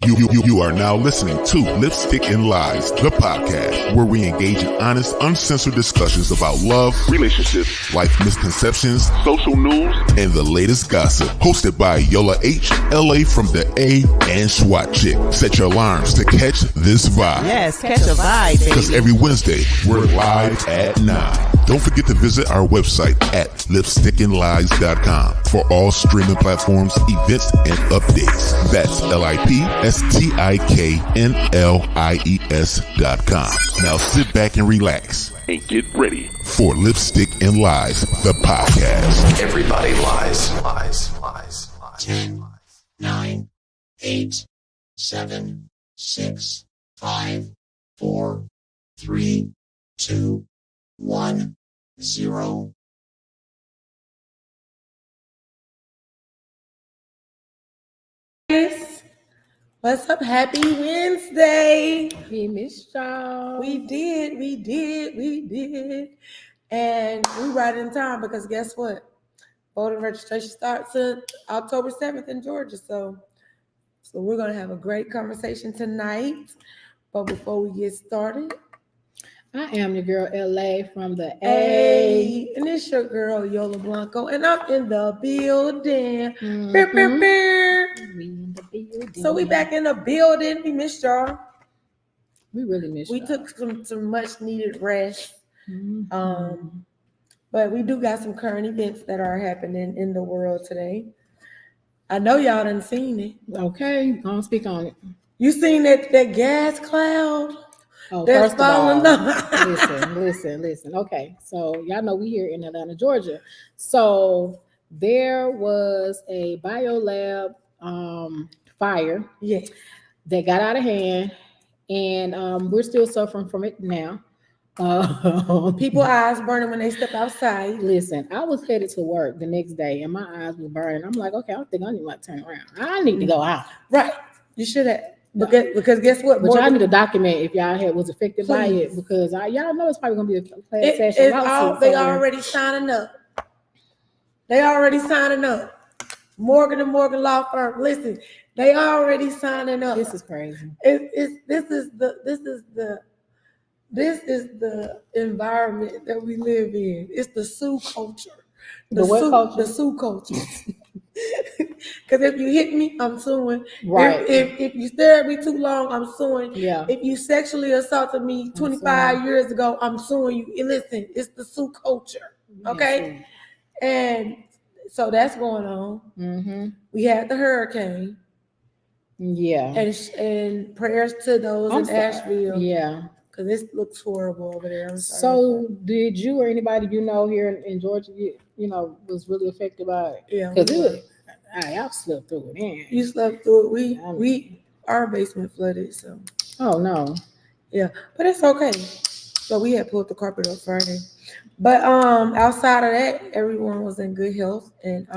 You are now listening to Lipstick and Lies, the podcast, where we engage in honest, uncensored discussions about love, relationships, life misconceptions, social news, and the latest gossip. Hosted by Yola H, LA from the A, and SWAT Chick. Set your alarms to catch this vibe. Yes, catch a vibe, baby. Because every Wednesday, we're live at 9. Don't forget to visit our website at lipstickandlies.com for all streaming platforms, events, and updates. That's LIPSTIKNLIES.com. Now sit back and relax and get ready for Lipstick and Lies, the podcast. Everybody lies. 10, 9, 8, 7, 6, 5, 4, 3, 2, 1, 0. What's up? Happy Wednesday. We missed y'all. We did. And we right in time because guess what? Voting registration starts on October 7th in Georgia. So we're going to have a great conversation tonight. But before we get started, I am your girl LA from the A. And it's your girl Yola Blanco. And I'm in the building. Mm-hmm. Beep, beep, beep. We in the building. So we back in the building. We missed y'all. We really missed We y'all. took some much needed rest. Mm-hmm. But we do got some current events that are happening in the world today. I know y'all done seen it. Okay, I'll speak on it. You seen that gas cloud? Oh, That's first of all, falling listen. Okay, so y'all know we here in Atlanta, Georgia. So there was a biolab fire Yes. that got out of hand, and we're still suffering from it now. People eyes burning when they step outside. Listen, I was headed to work the next day, and my eyes were burning. I'm like, okay, I think I need to like turn around. I need to go out. Right. You should have. Because guess what? But y'all need to document if y'all was affected by Please. it, because y'all know it's probably gonna be a class They session lawsuit. already signing up. Morgan and Morgan Law Firm. Listen, they already signing up. This is crazy. This is the environment that we live in. It's the sue culture. The what culture? The sue culture. Because if you hit me, I'm suing. Right. If you stare at me too long, I'm suing. Yeah. If you sexually assaulted me 25 years ago, I'm suing you. And listen, it's the sue culture. Okay. And so that's going on. Mm-hmm. We had the hurricane. Yeah. And prayers to those in Asheville. Yeah. Because this looks horrible over there. So did you or anybody you know here in Georgia, was really affected by it? Yeah. Because y'all slept through it. Man. You slept through it. Our basement flooded. So. Oh no. Yeah, but it's okay. So we had pulled the carpet up Friday. But outside of that, everyone was in good health, and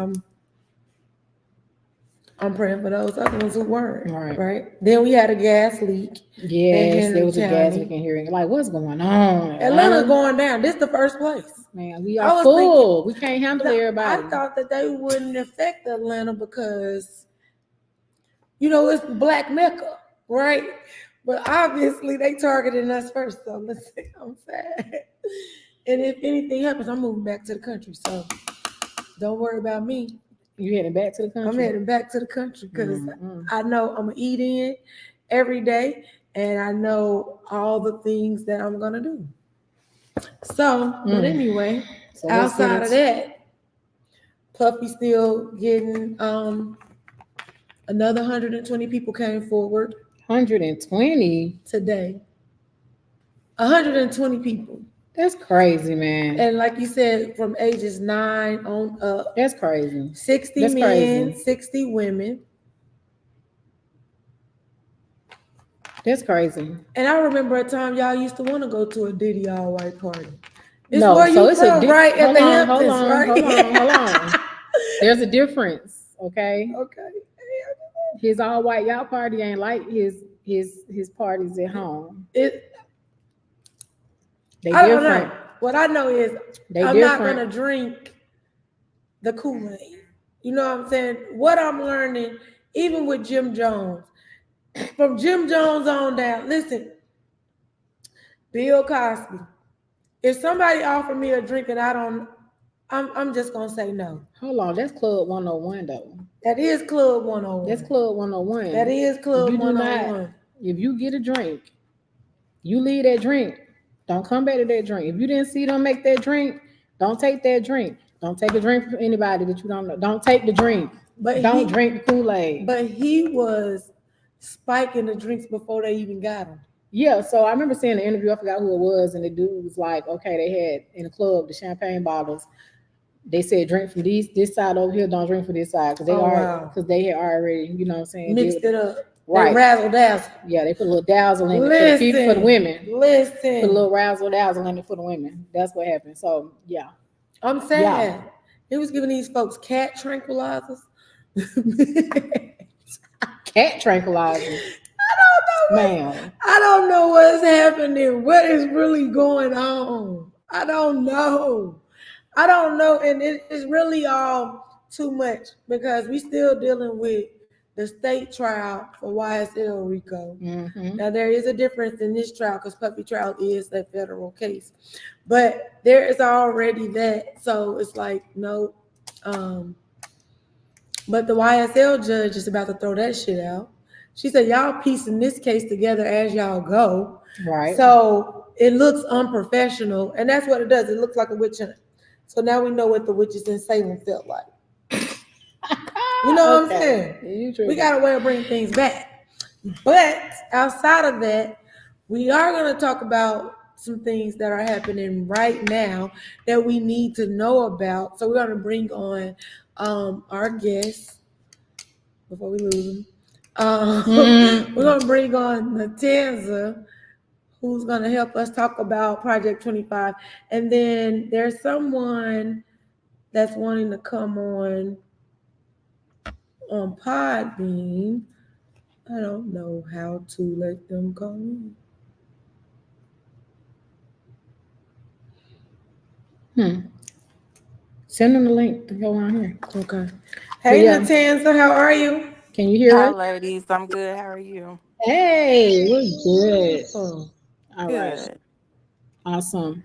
I'm praying for those other ones who weren't. Right. Then we had a gas leak. Yes, there was a gas leak in here. Like, what's going on? Atlanta's going down. This is the first place. Man, we are full. We can't handle everybody. I thought that they wouldn't affect Atlanta because, it's Black Mecca, right? But obviously they targeted us first. So listen, I'm sad. And if anything happens, I'm moving back to the country. So don't worry about me. You heading back to the country? I'm heading back to the country because I know I'm going to eat in every day. And I know all the things that I'm going to do. So, but anyway, so outside of that, Puffy still getting another 120 people came forward. 120 today. 120 people. That's crazy, man. And like you said, from ages 9 on up. That's crazy. 60 That's men, crazy. 60 women. That's crazy. And I remember a time y'all used to want to go to a Diddy all-white party. It's right at the Hamptons, right? Hold on. There's a difference, okay? Okay. His all-white y'all party ain't like his parties at home. They I don't different. know. What I know is I'm not going to drink the Kool-Aid. You know what I'm saying? What I'm learning, even with Jim Jones, from Jim Jones on down. Listen, Bill Cosby. If somebody offered me a drink and I don't, I'm just gonna say no. Hold on, that's Club 101 though. That is Club 101. That's Club 101. That is Club you do 101. not, if you get a drink, you leave that drink. Don't come back to that drink. If you didn't see them make that drink, don't take that drink. Don't take a drink from anybody that you don't know. Don't take the drink. But don't drink the Kool-Aid. But he was spiking the drinks before they even got them. Yeah, so I remember seeing the interview. I forgot who it was, and the dude was like, "Okay, they had in the club the champagne bottles. They said drink from this side over here. Don't drink from this side because they had already, you know what I'm saying, mixed it up. Right, they razzle dazzle. Yeah, they put a little dazzle in it for the women. Listen, put a little razzle dazzle in it for the women. That's what happened. So yeah, I'm saying he was giving these folks cat tranquilizers. Cat tranquilizers. Man, I don't know what's happening. What is really going on? I don't know. And it's really all too much because we still dealing with the state trial for YSL Rico. Mm-hmm. Now there is a difference in this trial because puppy trial is a federal case, but there is already that. So it's like no, but the YSL judge is about to throw that shit out. She said, y'all piecing this case together as y'all go. Right. So it looks unprofessional. And that's what it does. It looks like a witch hunt. So now we know what the witches in Salem felt like. You know what I'm saying? We got a way of bringing things back. But outside of that, we are going to talk about some things that are happening right now that we need to know about. So we're going to bring on our guests before we lose them. We're going to bring on Natanza, who's going to help us talk about Project 25. And then there's someone that's wanting to come on Podbean. I don't know how to let them come in. Send them the link to go on here. Okay. Hey, Natanza, how are you? Can you hear us? Hi, ladies. I'm good. How are you? Hey, we're good. All right. Awesome.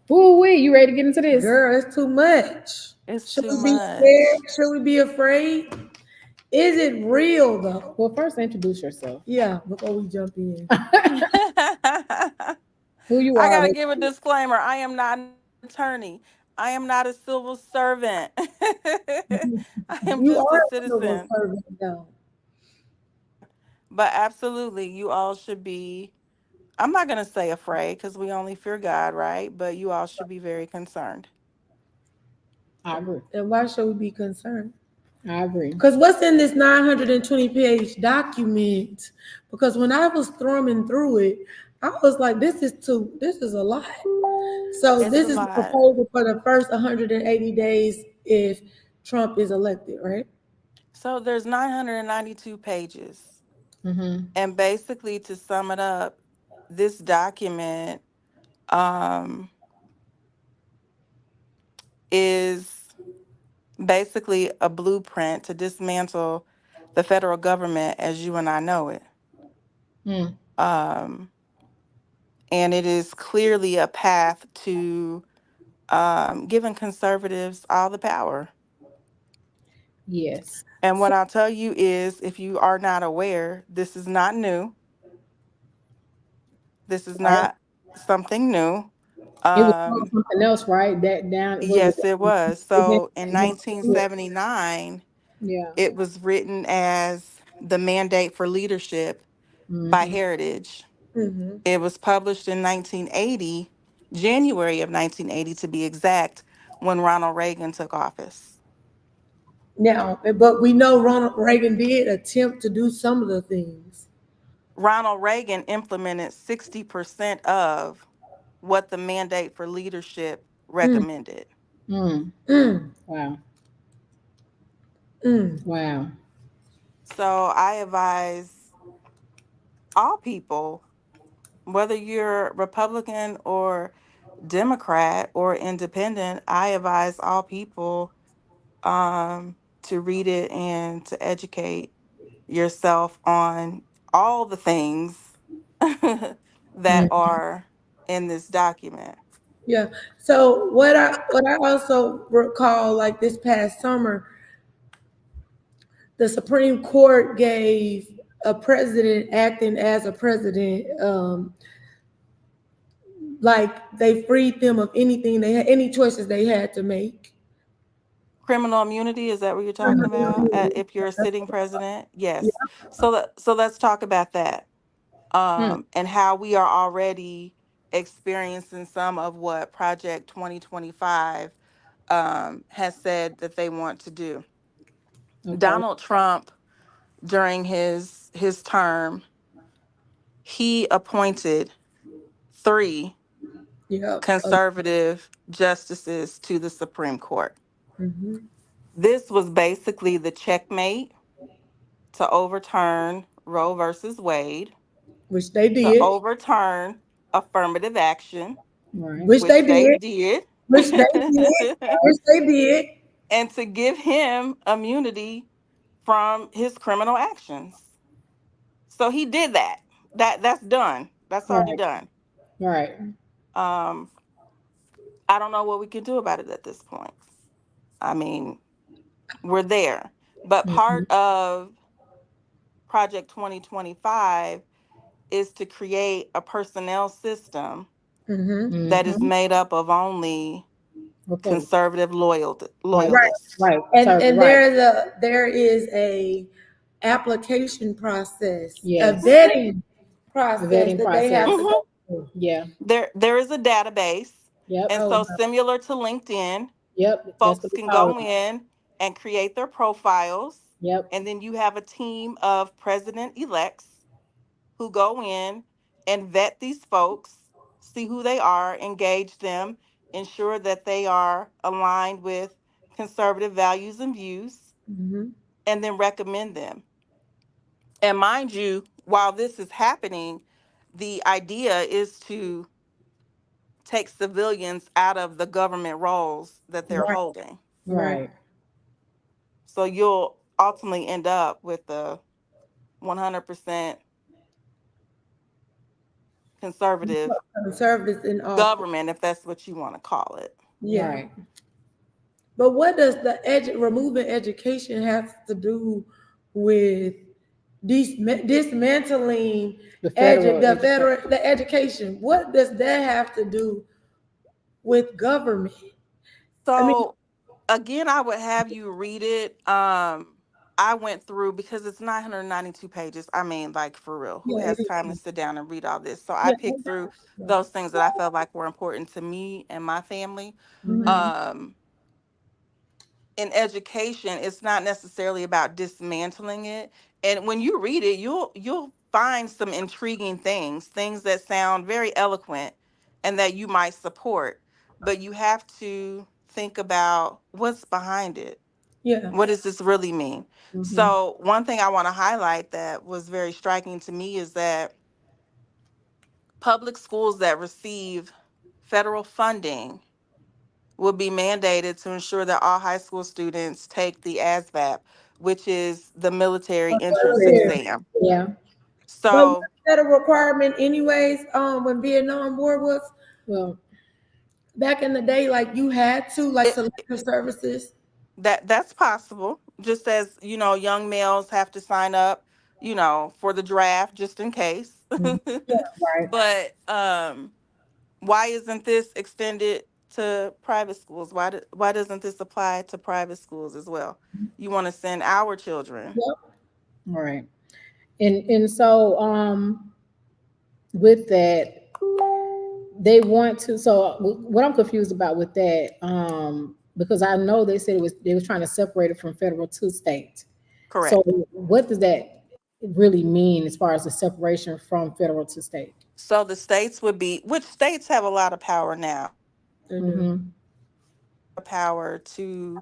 Ooh, you ready to get into this? Girl, it's too much. Should we be scared? Should we be afraid? Is it real though? Well, first introduce yourself. Yeah, before we jump in. Who you are? I gotta give a disclaimer. I am not an attorney. I am not a civil servant. I am just a citizen. But absolutely, you all should be, I'm not going to say afraid because we only fear God, right? But you all should be very concerned. I agree. And why should we be concerned? I agree. Because what's in this 920-page document? Because when I was thrumming through it, I was like, this is a lot. So this is the proposal for the first 180 days if Trump is elected, right? So there's 992 pages. Mm-hmm. And basically, to sum it up, this document is basically a blueprint to dismantle the federal government as you and I know it. And it is clearly a path to giving conservatives all the power. Yes. And what I'll tell you is, if you are not aware, this is not new. This is not something new. It was something else, right? Yes, it was. So in 1979, it was written as The Mandate for Leadership by Heritage. Mm-hmm. It was published in 1980, January of 1980 to be exact, when Ronald Reagan took office. Now, but we know Ronald Reagan did attempt to do some of the things. Ronald Reagan implemented 60% of what the Mandate for Leadership recommended. Wow. Wow. So I advise all people, whether you're Republican or Democrat or independent, I advise all people to read it and to educate yourself on all the things that are in this document. Yeah. So what I also recall, like this past summer, the Supreme Court gave a president acting as a president, like they freed them of anything they had, any choices they had to make. Criminal immunity, is that what you're talking about? If you're a sitting president? Yes. So let's talk about that. And how we are already experiencing some of what Project 2025 has said that they want to do. Okay. Donald Trump, during his term, he appointed 3 conservative justices to the Supreme Court. Mm-hmm. This was basically the checkmate to overturn Roe versus Wade, which they did, to overturn affirmative action, right. which they did, which they did, which they did, and to give him immunity from his criminal actions. So he did that. That's done. That's already done. Right. I don't know what we can do about it at this point. I mean, we're there. But part of Project 2025 is to create a personnel system that is made up of only conservative loyalists. Right. And there is a application process, a vetting process they have to go through. Yeah. There is a database. Yep. And so similar to LinkedIn, folks can go in and create their profiles. Yep. And then you have a team of president-elects who go in and vet these folks, see who they are, engage them, ensure that they are aligned with conservative values and views, and then recommend them. And mind you, while this is happening, the idea is to take civilians out of the government roles that they're holding. Right. So you'll ultimately end up with a 100% conservative in government, if that's what you want to call it. Yeah. Right. But what does the removing education have to do with dismantling the education? What does that have to do with government? So again, I would have you read it. I went through, because it's 992 pages. I mean, like, for real, who has time to sit down and read all this? So I picked through those things that I felt like were important to me and my family. In education, it's not necessarily about dismantling it. And when you read it, you'll find some intriguing things that sound very eloquent and that you might support. But you have to think about what's behind it. Yeah. What does this really mean? So one thing I want to highlight that was very striking to me is that public schools that receive federal funding will be mandated to ensure that all high school students take the ASVAB, which is the military entrance exam. Yeah. So is that a requirement anyways? When Vietnam War was, well, back in the day, like you had to, like, selective services. That's possible. Just as, young males have to sign up, for the draft just in case. Right. But why isn't this extended to private schools? Why doesn't this apply to private schools as well? You want to send our children. Yep. Right. And so with that, they want to, so what I'm confused about with that, because I know they said they were trying to separate it from federal to state. Correct. So what does that really mean as far as the separation from federal to state? So the states would be, which states have a lot of power now. Power to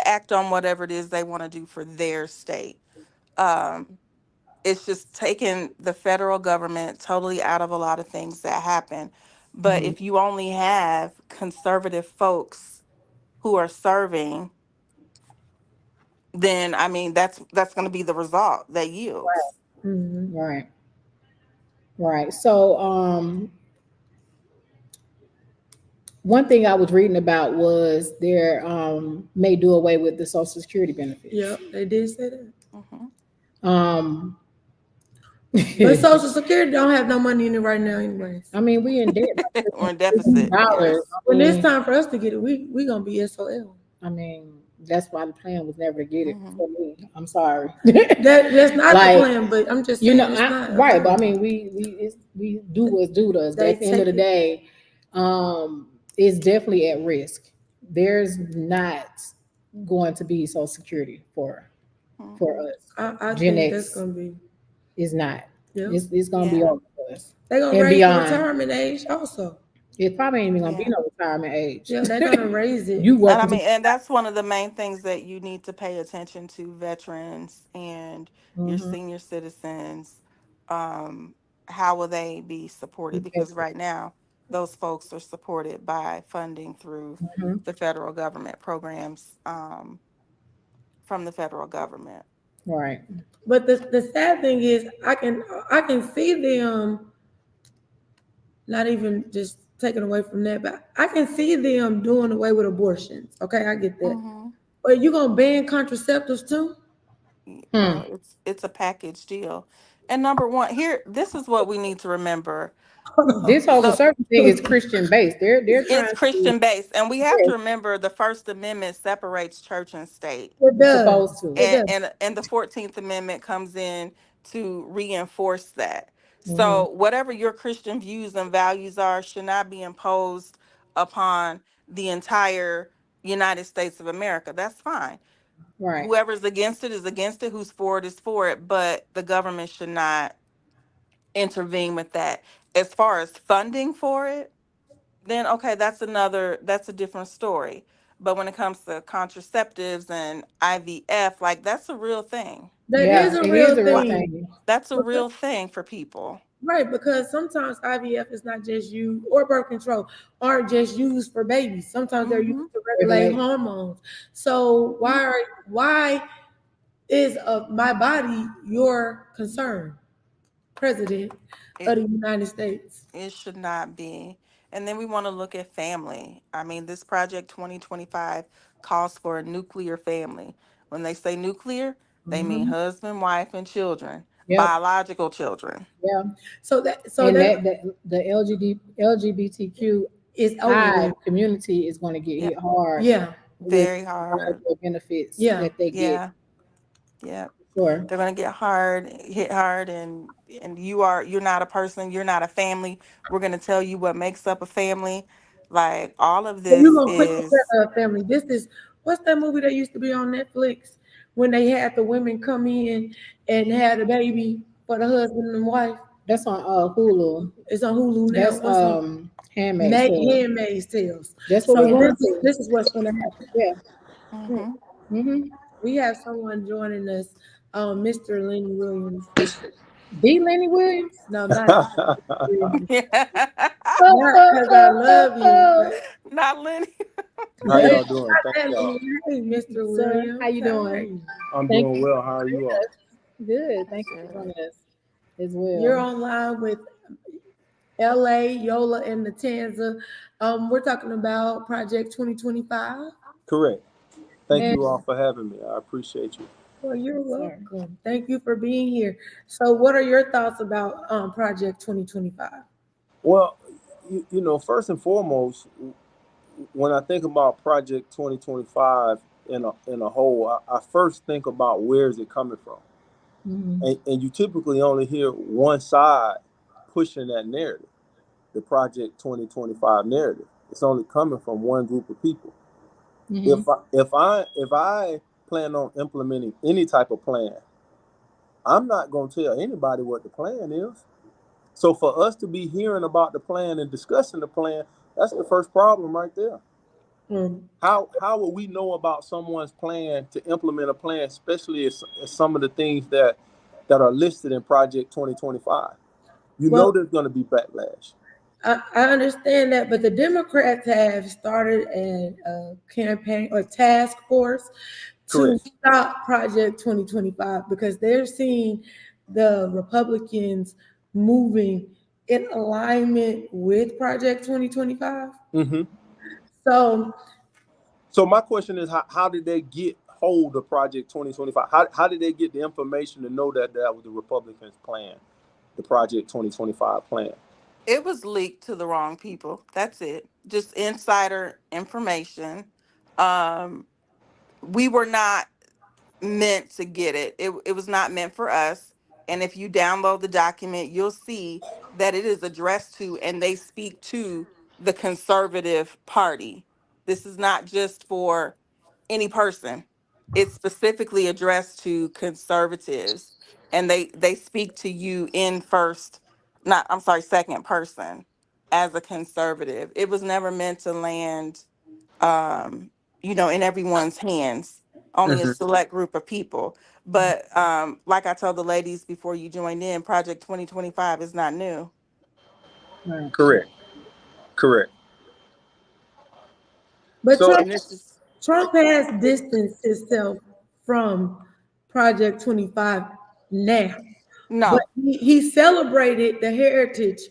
act on whatever it is they want to do for their state. It's just taking the federal government totally out of a lot of things that happen. But if you only have conservative folks who are serving then I mean that's going to be the result that yields. Right. Mm-hmm. Right. So one thing I was reading about was there may do away with the Social Security benefits. Yep, they did say that. Mm-hmm. But Social Security don't have no money in it right now, anyways. I mean, we in debt. We're in deficit. Yes. When it's time for us to get it, we gonna be SOL. I mean, that's why the plan was never to get it for me. I'm sorry. That's not the plan, but I'm just saying, right. But I mean, we do what's due to us. But at the end of the day, it's definitely at risk. There's not going to be Social Security for us. I think that's gonna be. It's not. Yep. It's gonna be over for us. They're gonna raise the retirement age also. It probably ain't even gonna be no retirement age. Yeah, they're gonna raise it. And that's one of the main things that you need to pay attention to: veterans and your senior citizens. How will they be supported? Because right now, those folks are supported by funding through the federal government programs from the federal government. Right. But the sad thing is, I can see them not even just taken away from that, but I can see them doing away with abortions. Okay, I get that. But you gonna ban contraceptives too? It's a package deal. And number one, this is what we need to remember. This whole certain thing is Christian based. It's Christian based, and we have to remember the First Amendment separates church and state. It does. Supposed to. And the 14th Amendment comes in to reinforce that. So whatever your Christian views and values are should not be imposed upon the entire United States of America. That's fine. Right. Whoever's against it is against it. Who's for it is for it. But the government should not intervene with that. As far as funding for it, then okay, that's a different story. But when it comes to contraceptives and IVF, like that's a real thing. That is a real thing. That's a real thing for people. Right, because sometimes IVF is not just used, or birth control aren't just used for babies. Sometimes they're used to regulate hormones. So why is my body your concern, President of the United States? It should not be. And then we want to look at family. I mean, this Project 2025 calls for a nuclear family. When they say nuclear, they mean husband, wife, and children, biological children. Yeah. The LGBTQ community is going to get hit hard. Yeah. Very hard. The benefits that they get. Yeah. Sure. They're going to get hit hard, and you're not a person, you're not a family. We're going to tell you what makes up a family. Like all of this is a family. This is what's that movie that used to be on Netflix when they had the women come in and had a baby for the husband and wife? That's on Hulu. It's on Hulu now. That's Handmaid's Tales. That's what this is what's going to happen. Yeah. We have someone joining us, Mr. Lenny Williams. The Lenny Williams? No, not because I love you. Not Lenny. How y'all doing? Thank y'all. Hey, Mr. Williams. How you doing? I'm doing well. How are you all? Good. Thank you for joining us as well. You're online with LA, Yola, and Natanza. We're talking about Project 2025. Correct. Thank you all for having me. I appreciate you. Well, you're welcome. Thank you for being here. So what are your thoughts about Project 2025? Well, you know, first and foremost, when I think about Project 2025 in a whole, I first think about where is it coming from? And you typically only hear one side pushing that narrative, the Project 2025 narrative. It's only coming from one group of people. If I plan on implementing any type of plan, I'm not going to tell anybody what the plan is. So for us to be hearing about the plan and discussing the plan, that's the first problem right there. How will we know about someone's plan to implement a plan, especially as some of the things that are listed in Project 2025? You know there's going to be backlash. I understand that, but the Democrats have started a campaign or task force to stop Project 2025 because they're seeing the Republicans moving in alignment with Project 2025. Mm-hmm. So my question is, how did they get hold of Project 2025? How did they get the information to know that was the Republicans' plan, the Project 2025 plan? It was leaked to the wrong people. That's it. Just insider information. We were not meant to get it. It was not meant for us. And if you download the document, you'll see that it is addressed to, and they speak to, the conservative party. This is not just for any person. It's specifically addressed to conservatives, and they speak to you in second person as a conservative. It was never meant to land in everyone's hands, only a select group of people. But like I told the ladies before you joined in, Project 2025 is not new. Right. Correct. But So, Trump has distanced himself from Project 25 now. No. But he celebrated the Heritage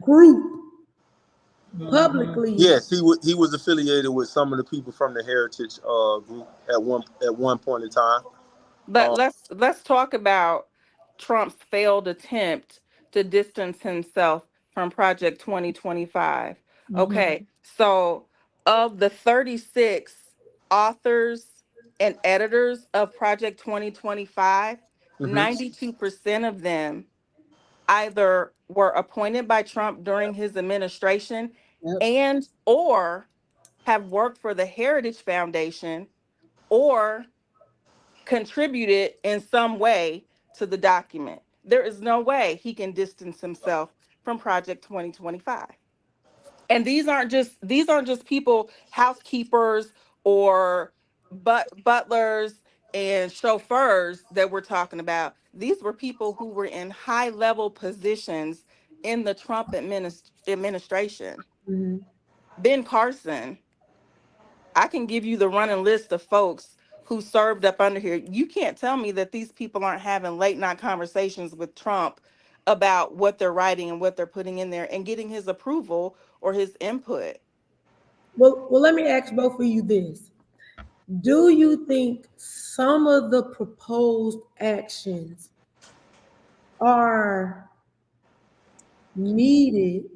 group publicly. Yes, he was affiliated with some of the people from the Heritage group at one point in time. But let's talk about Trump's failed attempt to distance himself from Project 2025. Okay, so of the 36 authors and editors of Project 2025, 92% of them either were appointed by Trump during his administration and or have worked for the Heritage Foundation or contributed in some way to the document. There is no way he can distance himself from Project 2025. And these aren't just people, housekeepers or butlers and chauffeurs that we're talking about. These were people who were in high level positions in the Trump administration. Mm-hmm. Ben Carson, I can give you the running list of folks who served up under here. You can't tell me that these people aren't having late night conversations with Trump about what they're writing and what they're putting in there and getting his approval or his input. Well, let me ask both of you this. Do you think some of the proposed actions are needed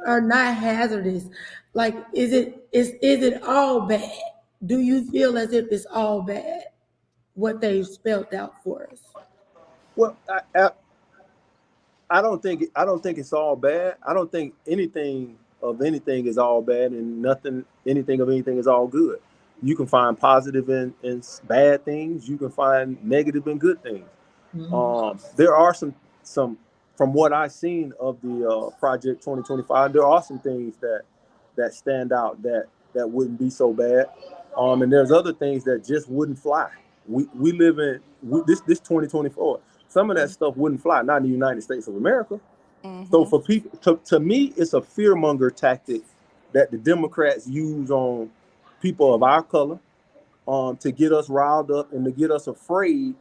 or not hazardous? Like, is it all bad? Do you feel as if it's all bad, what they've spelled out for us? Well, I don't think it's all bad. I don't think anything of anything is all bad, and anything of anything is all good. You can find positive in bad things. You can find negative in good things. There are some from what I've seen of the Project 2025. There are some things that stand out that wouldn't be so bad. And there's other things that just wouldn't fly. We live in this 2024. Some of that stuff wouldn't fly, not in the United States of America. So for people, to me, it's a fearmonger tactic that the Democrats use on people of our color, to get us riled up and to get us afraid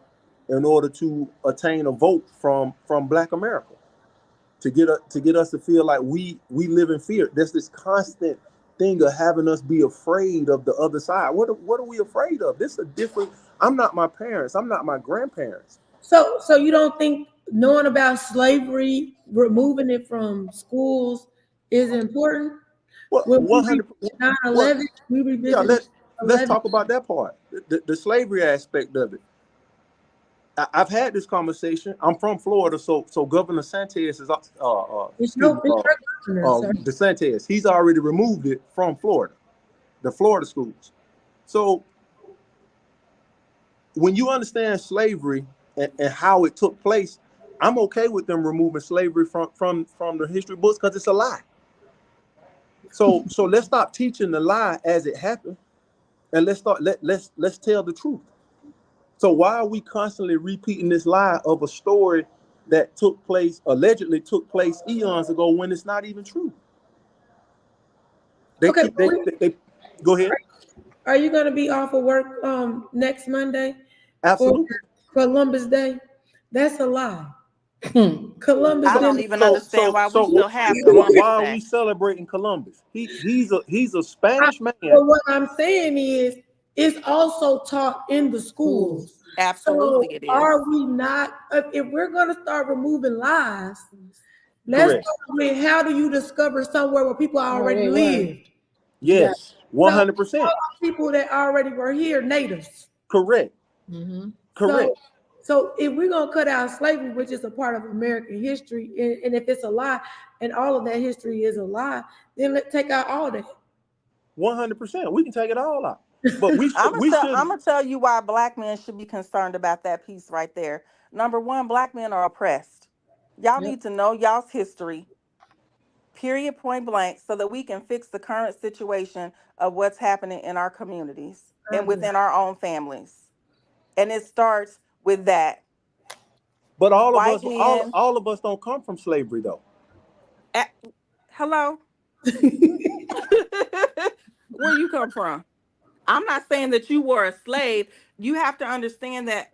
in order to attain a vote from Black America, to get us to feel like we live in fear. There's this constant thing of having us be afraid of the other side. What are we afraid of? This is a different. I'm not my parents. I'm not my grandparents. So you don't think knowing about slavery, removing it from schools, is important? Well, 100%. 9/11, we revisit. Let's talk about that part, the slavery aspect of it. I've had this conversation. I'm from Florida, so Governor Santos is DeSantis. He's already removed it from Florida, the Florida schools. So when you understand slavery and how it took place, I'm okay with them removing slavery from the history books because it's a lie. So let's stop teaching the lie as it happened, and let's tell the truth. So why are we constantly repeating this lie of a story that allegedly took place eons ago when it's not even true? They go ahead. are you going to be off of work next Monday? Absolutely. For Columbus Day? That's a lie. Columbus. I don't even understand why we still have Columbus Why are Day. we celebrating Columbus? He's a Spanish man. But what I'm saying is, it's also taught in the schools. Absolutely, it is. Are we not? If we're going to start removing lies, let's start with how do you discover somewhere where people already lived? Yes, 100%. People that already were here, natives. Correct. Mm-hmm. Correct. So if we're gonna cut out slavery, which is a part of American history, and if it's a lie, and all of that history is a lie, then let's take out all that. 100%. We can take it all out. But I'm gonna tell you why Black men should be concerned about that piece right there. Number one, Black men are oppressed. Y'all need to know y'all's history, period, point blank, so that we can fix the current situation of what's happening in our communities and within our own families. And it starts with that. But all of us don't come from slavery, though. Hello? Where you come from? I'm not saying that you were a slave. You have to understand that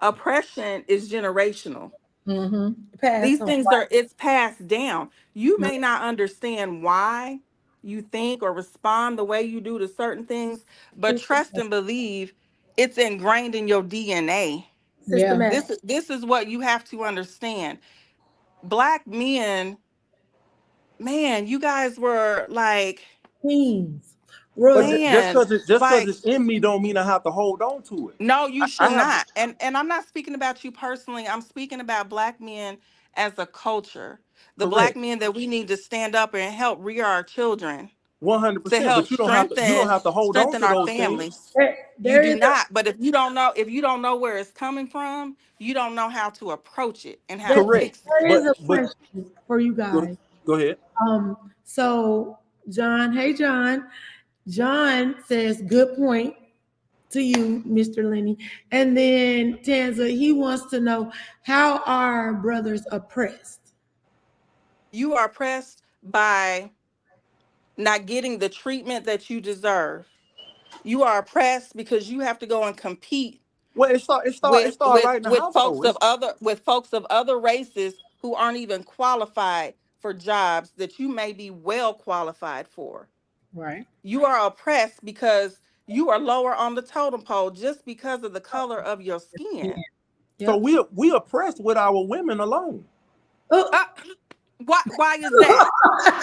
oppression is generational. Mm-hmm. These things it's passed down. You may not understand why you think or respond the way you do to certain things, but trust and believe it's ingrained in your DNA. Yeah. This is what you have to understand. Black men, man, you guys were like queens. But just because it's in me don't mean I have to hold on to it. No, you should not. And I'm not speaking about you personally. I'm speaking about Black men as a culture. The Black men that we need to stand up and help rear our children. 100%. But you don't have to hold on to our those families. things. You do not. But if you don't know where it's coming from, you don't know how to approach it and how to fix it. There is a question for you guys. Go ahead. So John, hey John. John says, good point to you, Mr. Lenny. And then Tanza, he wants to know, how are brothers oppressed? You are oppressed by not getting the treatment that you deserve. You are oppressed because you have to go and compete. Well, it starts right now. With folks of other races who aren't even qualified for jobs that you may be well qualified for. Right. You are oppressed because you are lower on the totem pole just because of the color of your skin. So we oppressed with our women alone. Why is that?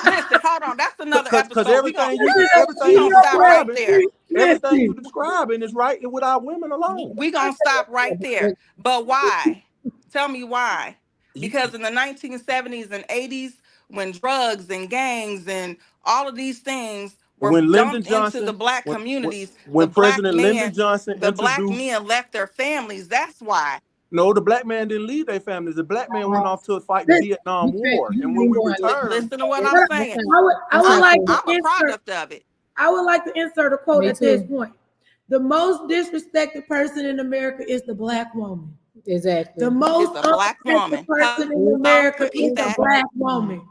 Listen, hold on. That's another episode. Because everything you describing is right with our women alone. We're going to stop right there. But why? Tell me why. Because in the 1970s and 80s, when drugs and gangs and all of these things were dumped into the Black communities, when President Lyndon Johnson the Black men left their families. That's why. No, the Black man didn't leave their families. The Black man went off to fight the Vietnam War. And when we returned... Listen to what I'm saying. I'm a product of it. I would like to insert a quote at this point. The most disrespected person in America is the Black woman. Exactly. The most Black woman person in America is a Black woman.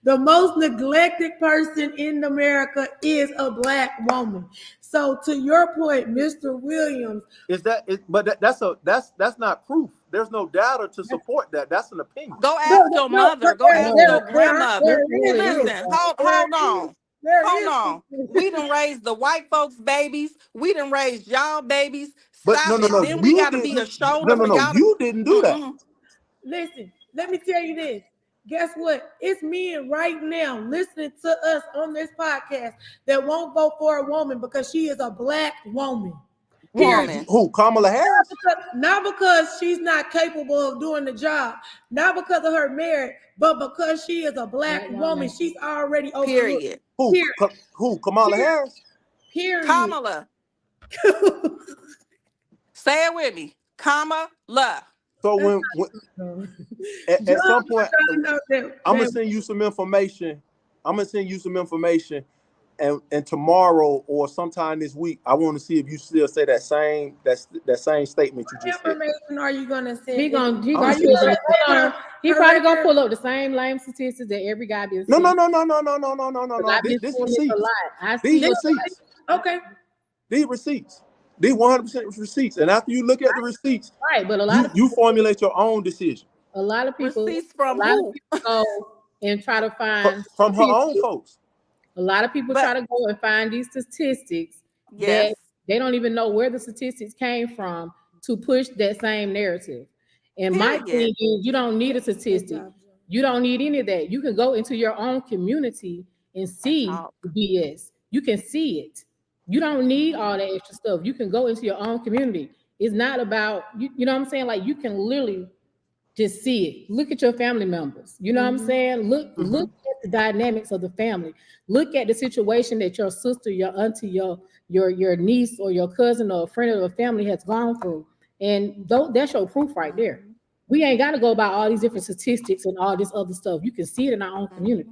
The most neglected person in America is a Black woman. So to your point, Mr. Williams, that's not proof. There's no data to support that. That's an opinion. Go ask your mother. Go ask your grandmother. Listen, hold on. Hold on. We done raised the white folks' babies. We done raised y'all babies. Stop it. Then we got to be a shoulder for y'all. You didn't do that. Listen, let me tell you this. Guess what? It's men right now listening to us on this podcast that won't vote for a woman because she is a Black woman. Who? Kamala Harris? Not because she's not capable of doing the job, not because of her merit, but because she is a Black woman. She's already overlooked. Period. Who? Kamala Harris? Period. Kamala. Say it with me. Kamala. So when at some point, I'm gonna send you some information. And tomorrow or sometime this week, I want to see if you still say that same statement you just said. What information are you gonna send? He probably gonna pull up the same lame statistics that every guy be. No. These receipts. Okay. These receipts. These 100% receipts. And after you look at the receipts, right, but a lot of you formulate your own decision. A lot of people, receipts from who? Go and try to find from her own folks. A lot of people try to go and find these statistics yes. that they don't even know where the statistics came from to push that same narrative. And my thing is, you don't need a statistic. You don't need any of that. You can go into your own community and see the BS. You can see it. You don't need all that extra stuff. You can go into your own community. It's not about, you know what I'm saying? Like, you can literally just see it. Look at your family members. You know what I'm saying? Look at the dynamics of the family. Look at the situation that your sister, your auntie, your niece, or your cousin, or a friend of the family has gone through. And that's your proof right there. We ain't got to go about all these different statistics and all this other stuff. You can see it in our own community.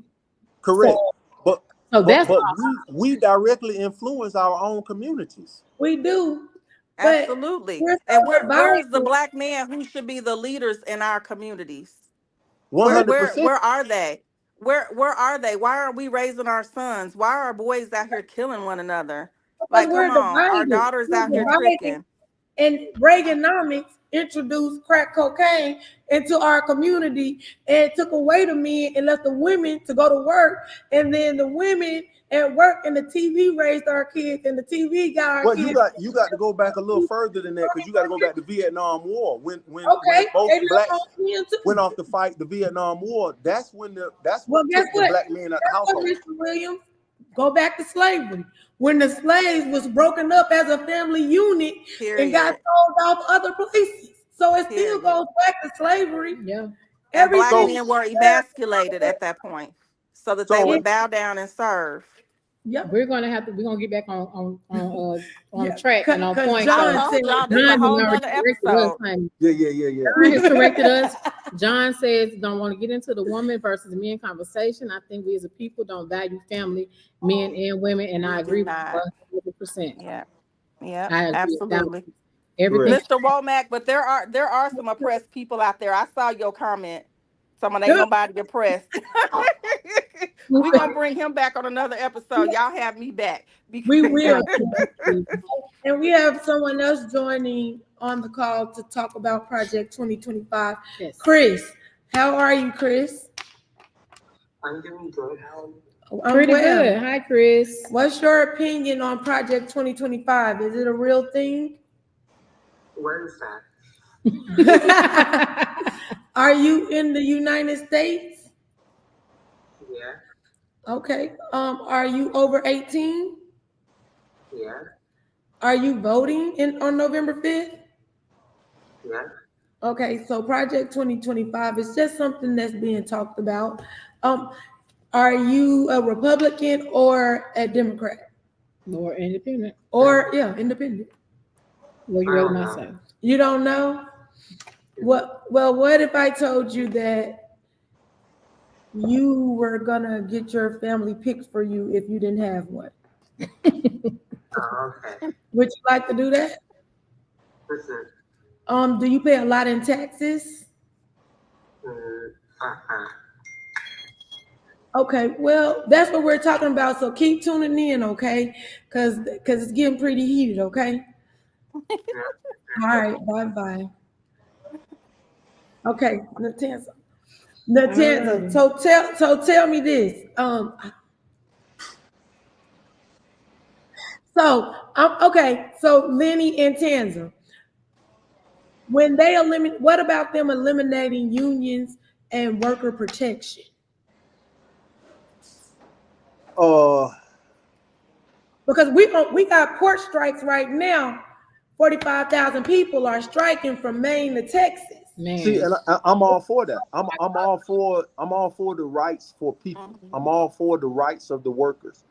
Correct. But we directly influence our own communities. We do. Absolutely. And where's the black man who should be the leaders in our communities? 100%. Where are they? Where are they? Why aren't we raising our sons? Why are our boys out here killing one another? Like, come on, our daughters out here tricking. And Reaganomics introduced crack cocaine into our community and took away the men and left the women to go to work. And then the women at work and the TV raised our kids, and the TV got our kids. But you got to go back a little further than that, because you got to go back to Vietnam War when both blacks went off to fight the Vietnam War. That's what took the black men out the household. Mr. Williams, go back to slavery. When the slaves was broken up as a family unit and got sold off other places. So it still goes back to slavery. Yeah. Black men were emasculated at that point, so that they would bow down and serve. Yeah, we're gonna get back on track and on point. John said, John has corrected us. John says don't want to get into the woman versus men conversation. I think we as a people don't value family, men and women, and I agree with 100%. Yeah, absolutely. Everything. Mr. Womack, but there are some oppressed people out there. I saw your comment. Someone ain't nobody oppressed. We're gonna bring him back on another episode. Y'all have me back. We will. And we have someone else joining on the call to talk about Project 2025. Yes. Chris, how are you, Chris? I'm doing good. How are you? I'm pretty good. Hi, Chris. What's your opinion on Project 2025? Is it a real thing? Where is that? Are you in the United States? Yeah. Okay. Are you over 18? Yeah. Are you voting on November 5th? Yeah. Okay, so Project 2025 is just something that's being talked about. Are you a Republican or a Democrat? Or independent? Or independent. Well, you rather not say. You don't know? What if I told you that you were gonna get your family picked for you if you didn't have one? Okay. Would you like to do that? Listen. Do you pay a lot in taxes? Okay, well, that's what we're talking about. So keep tuning in, okay? Because it's getting pretty heated, okay? All right, bye. Okay, Natanza. So tell me this. So Lenny and Tanza, when they what about them eliminating unions and worker protection? Because we got port strikes right now. 45,000 people are striking from Maine to Texas. Man. See, and I'm all for that. I'm all for the rights for people. I'm all for the rights of the workers.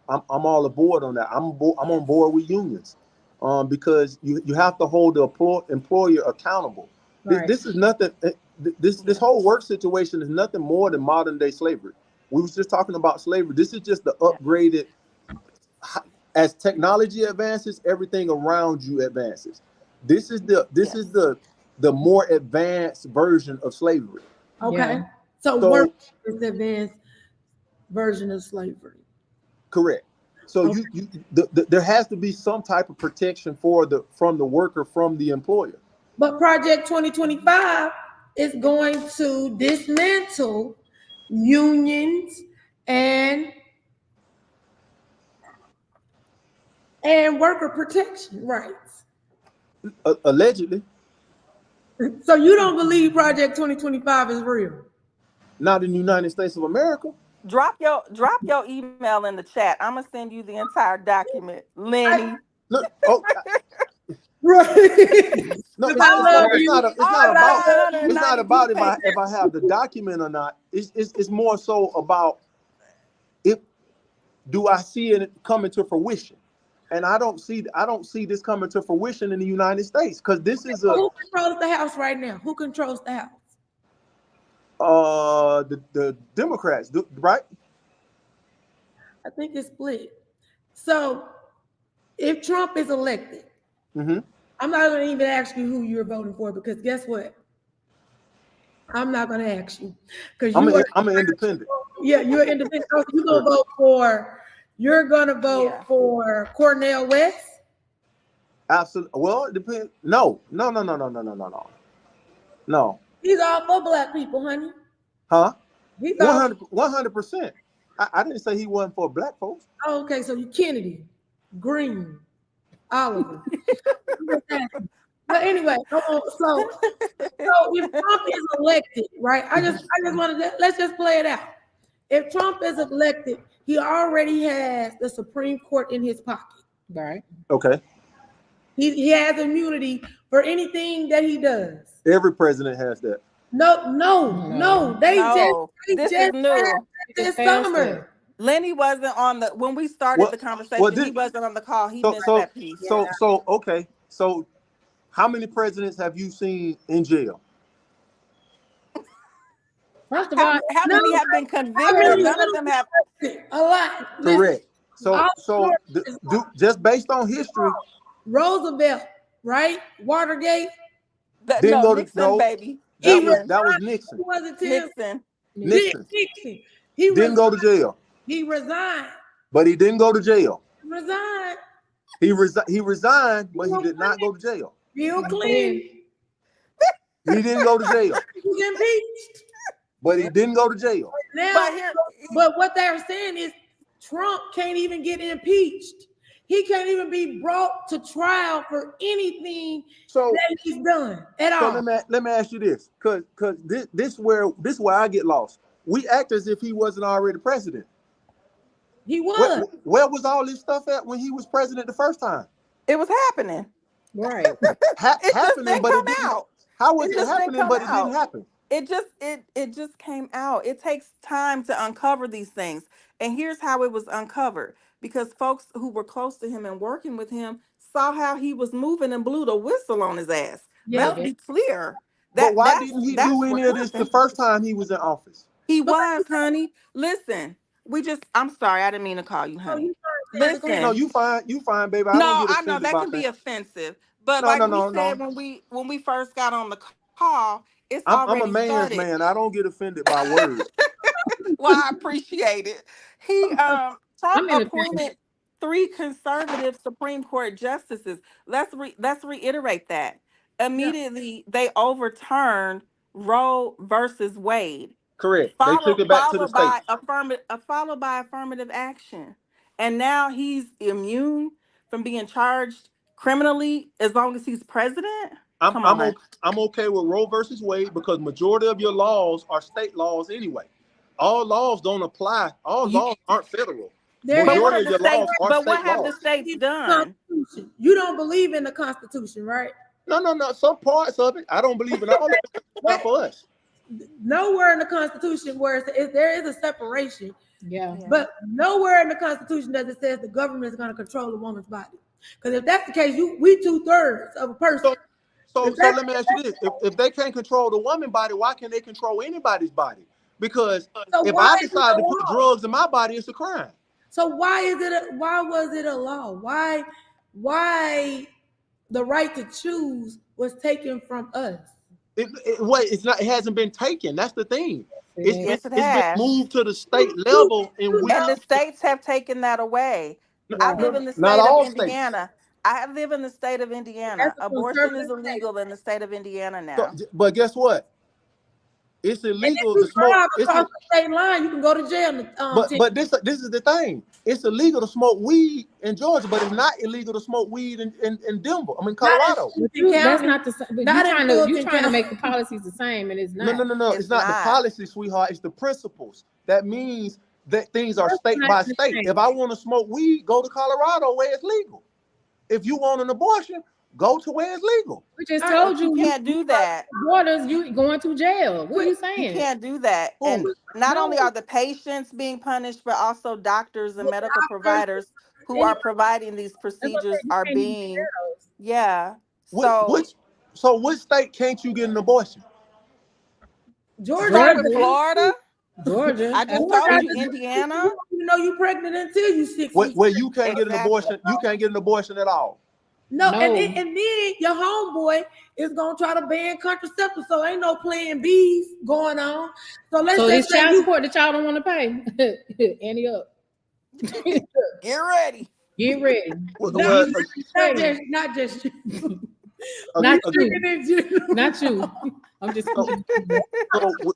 I'm all aboard on that. I'm on board with unions, because you have to hold the employer accountable. Right. This is nothing. This whole work situation is nothing more than modern day slavery. We was just talking about slavery. This is just the upgraded. As technology advances, everything around you advances. This is the more advanced version of slavery. Okay. Yeah. So work is the advanced version of slavery. Correct. So there has to be some type of protection from the worker, from the employer. But Project 2025 is going to dismantle unions and worker protection rights. Allegedly. So you don't believe Project 2025 is real? Not in the United States of America. Drop your email in the chat. I'm gonna send you the entire document, Lenny. Right. No, it's not about if I have the document or not. It's more so about do I see it coming to fruition? And I don't see this coming to fruition in the United States, because this is who controls the House right now? Who controls the House? The Democrats, right? I think it's split. So if Trump is elected, I'm not going to even ask you who you're voting for, because guess what? I'm not going to ask you, because I'm an independent. Yeah, you're independent. So you're going to vote for Cornel West. Absolutely. Well, it depends. No. He's all for black people, honey. Huh? He's 100%. I didn't say he wasn't for black folks. Oh, okay, so you Kennedy, Green, Oliver. But anyway, so if Trump is elected, right? I just wanted to let's just play it out. If Trump is elected, he already has the Supreme Court in his pocket. Right. Okay. He has immunity for anything that he does. Every president has that. No. They this is new. This summer. Lenny wasn't on when we started the conversation. He wasn't on the call. He missed that piece. Okay. So how many presidents have you seen in jail? First of all, how many have been convicted? None of them have. A lot. Correct. So just based on history, Roosevelt, right? Watergate. Nixon, baby. That was Nixon. Who was it? Nixon. He didn't go to jail. He resigned. But he didn't go to jail. He resigned, but he did not go to jail. Bill Clinton. He didn't go to jail. He was impeached. But he didn't go to jail. But what they're saying is Trump can't even get impeached. He can't even be brought to trial for anything that he's done at all. So let me ask you this, because this where I get lost. We act as if he wasn't already president. He was. Where was all this stuff at when he was president the first time? It was happening. Right. Happening, but it didn't. Out. How was it happening, but it didn't happen? It just came out. It takes time to uncover these things. And here's how it was uncovered. Because folks who were close to him and working with him saw how he was moving and blew the whistle on his ass. Yeah. Let's be clear. But why didn't he do any of this the first time he was in office? He was, honey. Listen, I'm sorry, I didn't mean to call you honey. Listen. No, you fine, baby. I know that can be offensive. But when we first got on the call, I'm a man's man. I don't get offended by words. Well, I appreciate it. Trump appointed 3 conservative Supreme Court justices. Let's reiterate that. Immediately, they overturned Roe versus Wade. Correct. They took it back to the states. Followed by affirmative action. And now he's immune from being charged criminally as long as he's president? I'm okay with Roe versus Wade, because majority of your laws are state laws anyway. All laws don't apply. All laws aren't federal. But what have the states done? You don't believe in the Constitution, right? No. Some parts of it. I don't believe in all of it. Not for us. Nowhere in the Constitution where there is a separation. Yeah. But nowhere in the Constitution does it say the government is going to control a woman's body. Because if that's the case, we 2/3 of a person. So let me ask you this: if they can't control the woman's body, why can't they control anybody's body? Because if I decide to put drugs in my body, it's a crime. So why was it a law? Why the right to choose was taken from us? It hasn't been taken. That's the thing. It's been moved to the state level, and the states have taken that away. I live in the Not state of all Indiana. I live in the state of Indiana. Abortion is illegal in the state of Indiana now. So, but guess what? It's illegal to If you smoke. drive across the state line, you can go to jail. But this is the thing. It's illegal to smoke weed in Georgia, but it's not illegal to smoke weed in Denver. I mean Colorado. That's not the same. You're trying to make the policies the same, and it's not. No. It's not the policy, sweetheart. It's the principles. That means that things are state by state. If I want to smoke weed, go to Colorado where it's legal. If you want an abortion, go to where it's legal. We just told you can't do that. Borders, you going to jail. What are you saying? You can't do that. And not only are the patients being punished, but also doctors and medical providers who are providing these procedures are being. Yeah. So which state can't you get an abortion? Georgia, Florida, Georgia. I just told you, Indiana. You know you pregnant until you 6 weeks. Where you can't get an abortion. You can't get an abortion at all. No. And then your homeboy is gonna try to ban contraceptives, so ain't no plan B's going on. So this child support that y'all don't want to pay. Annie up. Get ready. Get ready. Not just you. Not you. Not you. I'm just. So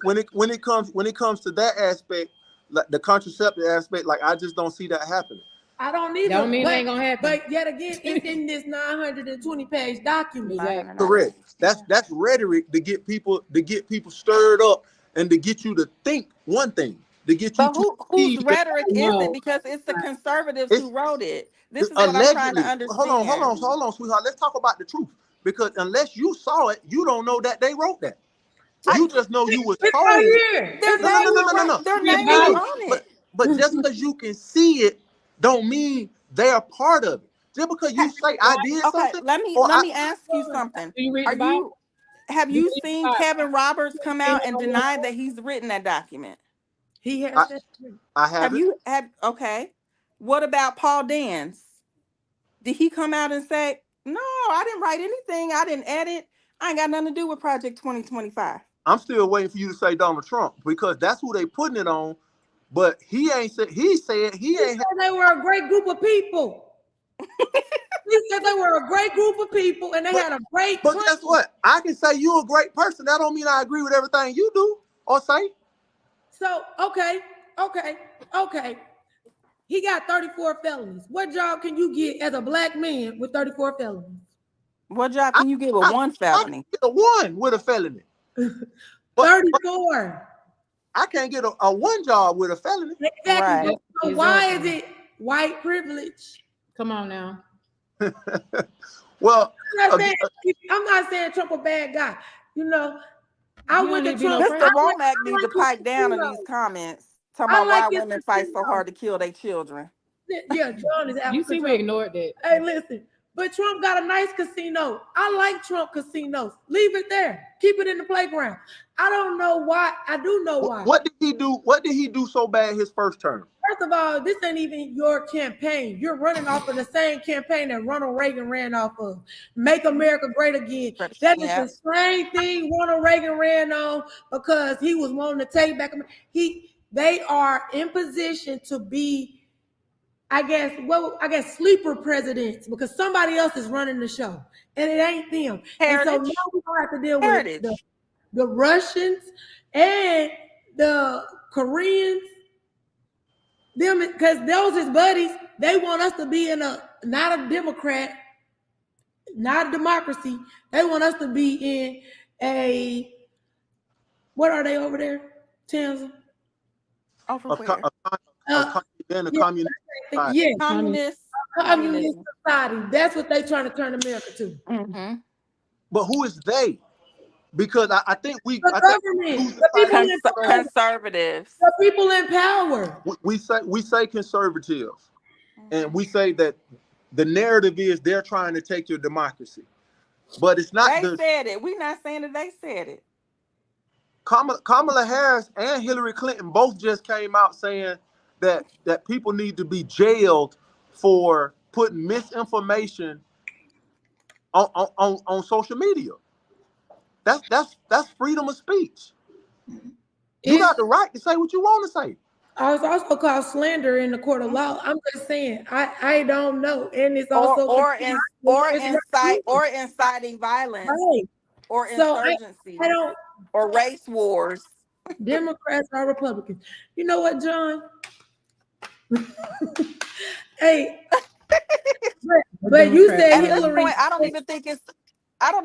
when it comes to that aspect, like the contraceptive aspect, like I just don't see that happening. I don't either. Don't mean it ain't gonna happen. But yet again, it's in this 920-page document. Exactly. Correct. That's rhetoric to get people stirred up and to get you to think one thing. To get you whose rhetoric is it? Because it's the conservatives who wrote it. This is what I'm trying to understand. Hold on, sweetheart. Let's talk about the truth. Because unless you saw it, you don't know that they wrote that. You just know you was told. Right here. No. They're naming on it. But just because you can see it, don't mean they are part of it. Just because you say I did something. Let me ask you something. Have you seen Kevin Roberts come out and deny that he's written that document? He has. I have. Okay. What about Paul Dance? Did he come out and say, no, I didn't write anything. I didn't edit. I ain't got nothing to do with Project 2025. I'm still waiting for you to say Donald Trump because that's who they putting it on. But he ain't said. He said they were a great group of people. He said they were a great group of people and they had a great. But guess what? I can say you're a great person. That don't mean I agree with everything you do or say. So okay. He got 34 felonies. What job can you get as a black man with 34 felonies? What job can you get with one felony? I can get one with a felony. 34. I can't get a one job with a felony. Exactly. Right. So why is it white privilege? Come on now. Well, I'm not saying Trump a bad guy. You know, I went to Trump. Mr. Womack needs to pipe down in these comments. Talking about why women fight so hard to kill their children. Yeah, John is out. You see, we ignored that. Hey, listen. But Trump got a nice casino. I like Trump casinos. Leave it there. Keep it in the playground. I don't know why. I do know why. What did he do? What did he do so bad his first term? First of all, this ain't even your campaign. You're running off of the same campaign that Ronald Reagan ran off of. Make America Great Again. That is the same thing Ronald Reagan ran on because he was wanting to take back. They are in position to be, I guess sleeper presidents because somebody else is running the show and it ain't them. Heritage. And so now we're gonna have to deal with the Russians and the Koreans. Them because those is buddies. They want us to be in not a Democrat, not a democracy. They want us to be in a what are they over there, Tamsin? Communist society. That's what they trying to turn America to. Mm-hmm. But who is they? Because I think the conservatives, the people in power. We say conservatives, and we say that the narrative is they're trying to take your democracy, but it's not. They said it. We're not saying that they said it. Kamala Harris and Hillary Clinton both just came out saying that people need to be jailed for putting misinformation on social media. That's freedom of speech. You got the right to say what you want to say. It's also called slander in the court of law. I'm just saying, I don't know, and it's also inciting violence, right. or So insurgency, I don't. or race wars. Democrats or Republicans. You know what, John? Hey, but you said at Hillary. This point, I don't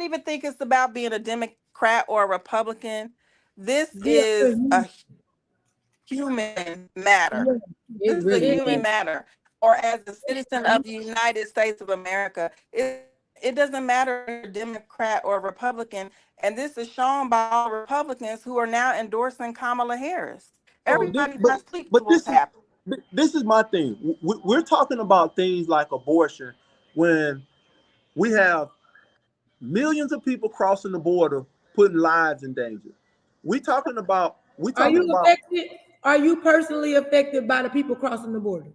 even think it's about being a Democrat or a Republican. This is a human matter. This is a human matter. Or as a citizen of the United States of America, it doesn't matter if you're a Democrat or Republican. And this is shown by all Republicans who are now endorsing Kamala Harris. Everybody's asleep. But this is my thing. We're talking about things like abortion when we have millions of people crossing the border, putting lives in danger. Affected? Are you personally affected by the people crossing the border?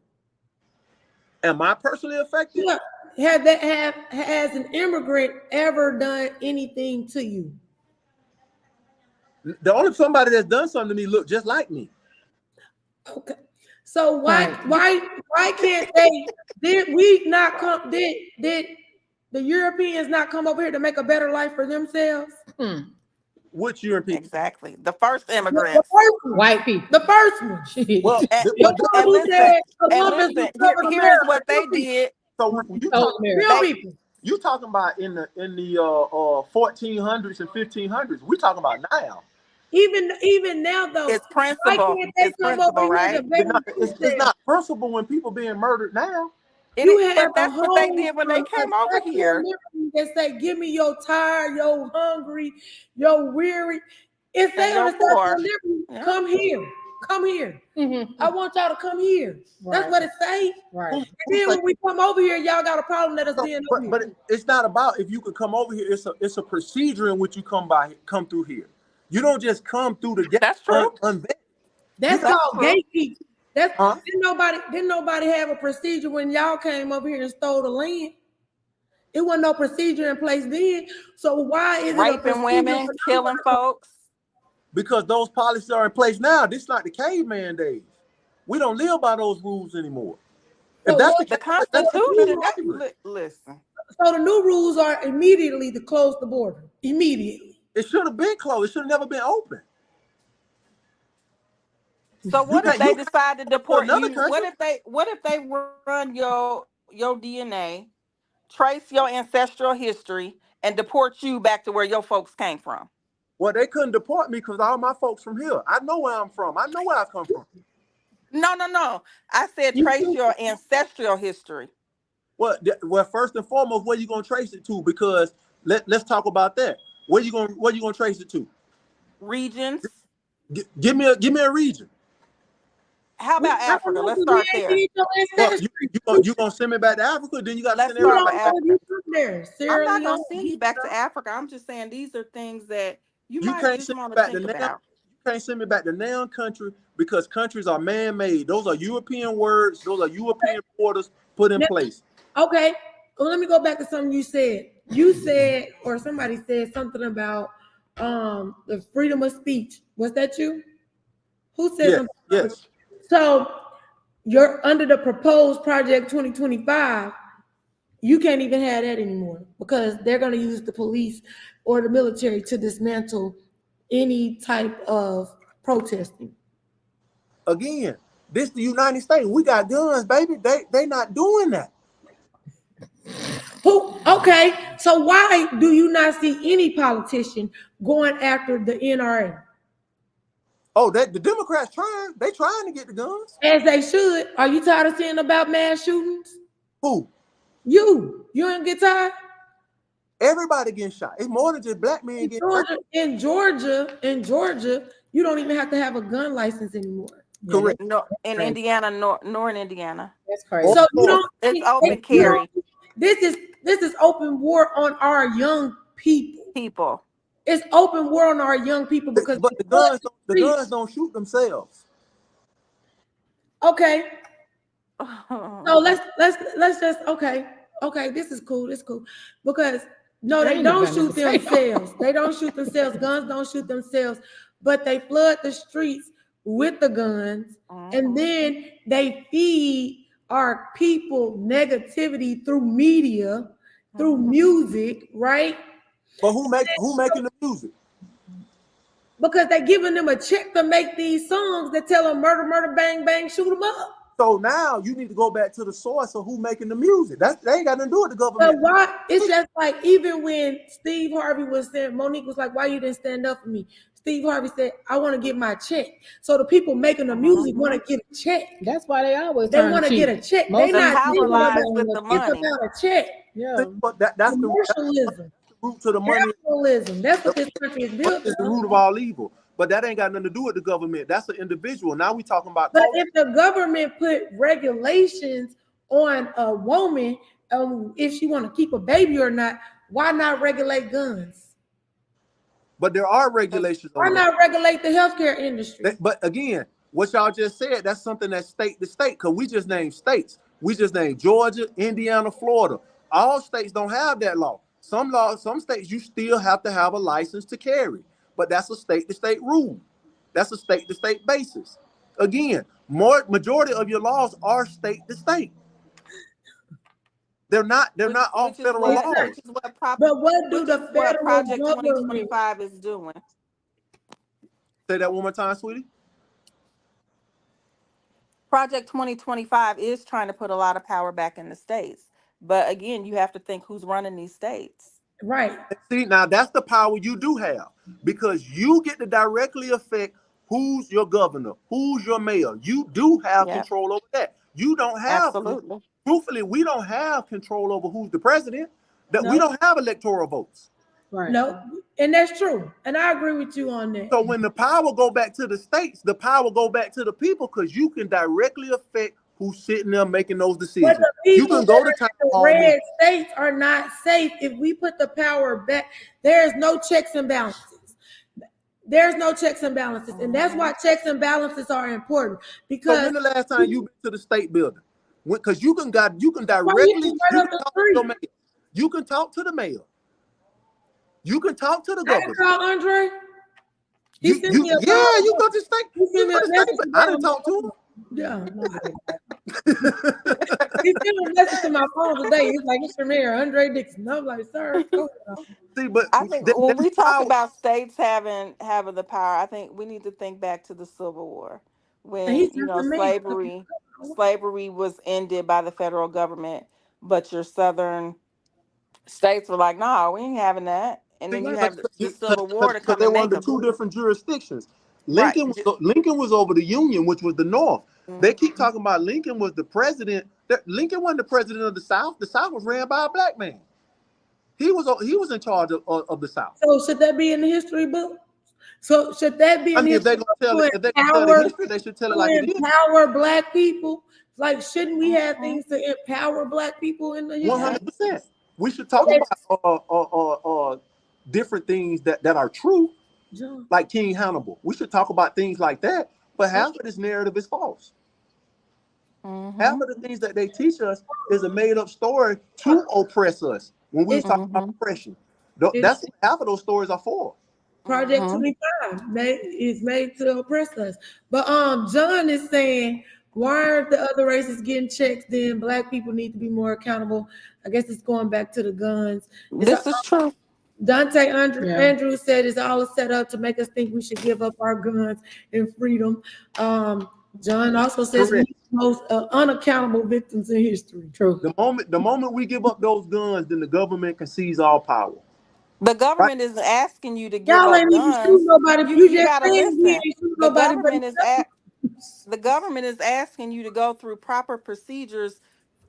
Am I personally affected? Yeah. Has an immigrant ever done anything to you? The only somebody that's done something to me look just like me. Okay. So why can't they? Did the Europeans not come over here to make a better life for themselves? Which European? Exactly. The first immigrants. White people. The first one. Well, listen, here's what they did. So you talking about in the 1400s and 1500s. We talking about now. Even now though, it's principle. It's principle, right? It's not principle when people being murdered now. That's what they did when they came over here. They say, "Give me your tired, your hungry, your weary." If they understand liberty, come here. Come here. Mm-hmm. I want y'all to come here. Right. That's what it say. Right. And then when we come over here, y'all got a problem that us being over here. But it's not about if you could come over here. It's a procedure in which you come through here. You don't just come through the gate. That's true. That's called gatekeeping. Didn't nobody have a procedure when y'all came over here and stole the land? It wasn't no procedure in place then. So why is raping women, killing folks? Because those policies are in place now. This is not the caveman days. We don't live by those rules anymore. If that's the Constitution, listen. So the new rules are immediately to close the border. Immediately. It should have been closed. It should have never been open. So what if they decide to deport you? What if they run your DNA, trace your ancestral history, and deport you back to where your folks came from? Well, they couldn't deport me because all my folks from here. I know where I'm from. I know where I come from. No. I said trace your ancestral history. Well, first and foremost, where you gonna trace it to? Because let's talk about that. Where you gonna trace it to? Regions. Give me a region. How about Africa? Let's start there. Well, you gonna send me back to Africa? Then you got to send everybody back to Africa. I'm not gonna send you back to Africa. I'm just saying these are things that you might just want to think about. You can't send me back to now country because countries are man-made. Those are European words. Those are European borders put in place. Okay. Well, let me go back to something you said. You said, or somebody said something about the freedom of speech. Was that you? Who said something? Yes. So you're under the proposed Project 2025. You can't even have that anymore because they're going to use the police or the military to dismantle any type of protesting. Again, this is the United States. We got guns, baby. They not doing that. Okay, so why do you not see any politician going after the NRA? Oh, the Democrats trying. They trying to get the guns. As they should. Are you tired of seeing about mass shootings? Who? You don't get tired? Everybody getting shot. It's more than just black men getting shot. In Georgia, you don't even have to have a gun license anymore. Correct. No, in Indiana, nor in Indiana. That's crazy. So you don't. It's open carry. This is open war on our young people. It's open war on our young people because but the guns don't shoot themselves. Okay. So let's just okay. This is cool. It's cool because no, they don't shoot themselves. They don't shoot themselves. Guns don't shoot themselves, but they flood the streets with the guns, and then they feed our people negativity through media, through music, right? But who making the music? Because they're giving them a check to make these songs that tell them murder, murder, bang, bang, shoot them up. So now you need to go back to the source of who making the music. They ain't got nothing to do with the government. But why? It's just like, even when Steve Harvey was saying, Monique was like, why you didn't stand up for me? Steve Harvey said, I want to get my check. So the people making the music want to get a check. That's why they always want to get a check. They're not thinking about with the money. It's about a check. Yeah. But that's commercialism. The root to the money. Capitalism. That's what this country is built on. It's the root of all evil. But that ain't got nothing to do with the government. That's an individual. Now we talking about. But if the government put regulations on a woman, if she want to keep a baby or not, why not regulate guns? But there are regulations. Why not regulate the healthcare industry? But again, what y'all just said, that's something that's state to state, because we just named states. We just named Georgia, Indiana, Florida. All states don't have that law. Some states you still have to have a license to carry, but that's a state to state rule. That's a state to state basis. Again, majority of your laws are state to state. They're not all federal laws. But what do the federal Project government 2025 is doing? Say that one more time, sweetie. Project 2025 is trying to put a lot of power back in the states. But again, you have to think who's running these states. Right. See, now that's the power you do have, because you get to directly affect who's your governor, who's your mayor. You do have control over that. You don't have. Absolutely. Truthfully, we don't have control over who's the president. We don't have electoral votes. Right. No, and that's true. And I agree with you on that. So when the power go back to the states, the power go back to the people, because you can directly affect who's sitting there making those decisions. But the people you can go to the red states are not safe if we put the power back. There's no checks and balances. There's no checks and balances, and that's why checks and balances are important. Because so when the last time you been to the state building? Because you can directly you can talk to the mayor. You can talk to the mayor. You can talk to the governor. Call Andre. You go to the state. I didn't talk to him. Yeah. He sent a message to my phone today. He's like, it's your mayor, Andre Dixon. I'm like, sir. See, but I think when we talk about states having the power, I think we need to think back to the Civil War, when slavery was ended by the federal government, but your southern states were like, no, we ain't having that. And then you have the Civil War to come. Because they were under two different jurisdictions. Lincoln was over the Union, which was the North. Mm-hmm. They keep talking about Lincoln was the president. Lincoln wasn't the president of the South. The South was ran by a black man. He was in charge of the South. So should that be in the history book? So should that be in if they're gonna tell it, the history, they should tell it like it is. Empower black people. Like, shouldn't we have things to empower black people in the history? 100%. We should talk about different things that are true, like King Hannibal. We should talk about things like that. But half of this narrative is false. Mm-hmm. Half of the things that they teach us is a made-up story to oppress us. When we talk about oppression, that's what half of those stories are for. Project 25 is made to oppress us. But John is saying, why aren't the other races getting checks? Then black people need to be more accountable. I guess it's going back to the guns. This is true. Dante Andrews said it's all set up to make us think we should give up our guns and freedom. John also says we're the most unaccountable victims in history. True. The moment we give up those guns, then the government can seize all power. The government is asking you to give Y'all up ain't even guns. shoot nobody. You just gotta listen. The government is asking you to go through proper procedures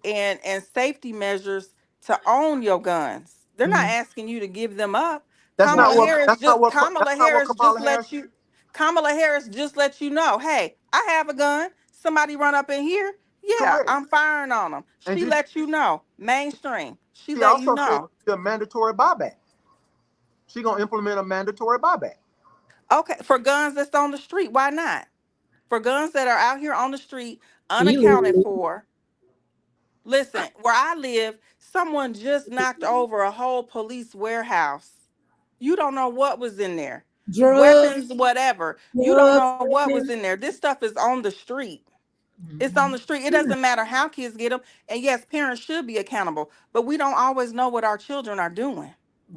and safety measures to own your guns. They're not asking you to give them up. Kamala Harris just let you know, hey, I have a gun. Somebody run up in here. Yeah, correct. I'm firing on them. She let you know. Mainstream. She let you know. A mandatory buyback. She gonna implement a mandatory buyback. Okay, for guns that's on the street, why not? For guns that are out here on the street, unaccounted for. Listen, where I live, someone just knocked over a whole police warehouse. You don't know what was in there. weapons, whatever. You don't drugs, know what was in there. This stuff is on the street. It's on the street. It doesn't matter how kids get them. And yes, parents should be accountable, but we don't always know what our children are doing.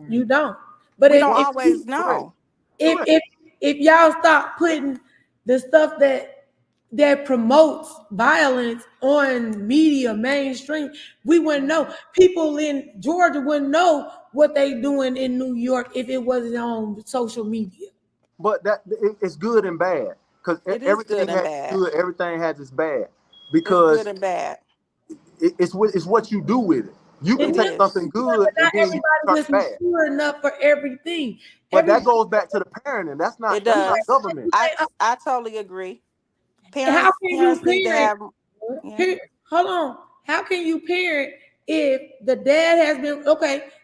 You don't. But we don't always know. If y'all stop putting the stuff that promotes violence on media mainstream, we wouldn't know. People in Georgia wouldn't know what they doing in New York if it wasn't on social media. But it's good and bad, because everything has good, everything has its bad. Because it's good and bad. It's what you do with it. You can take something good and then you turn bad. Mature enough for everything. But that goes back to the parenting. That's not government. I totally agree. Parents need to have. Hold on. How can you parent if the dad has been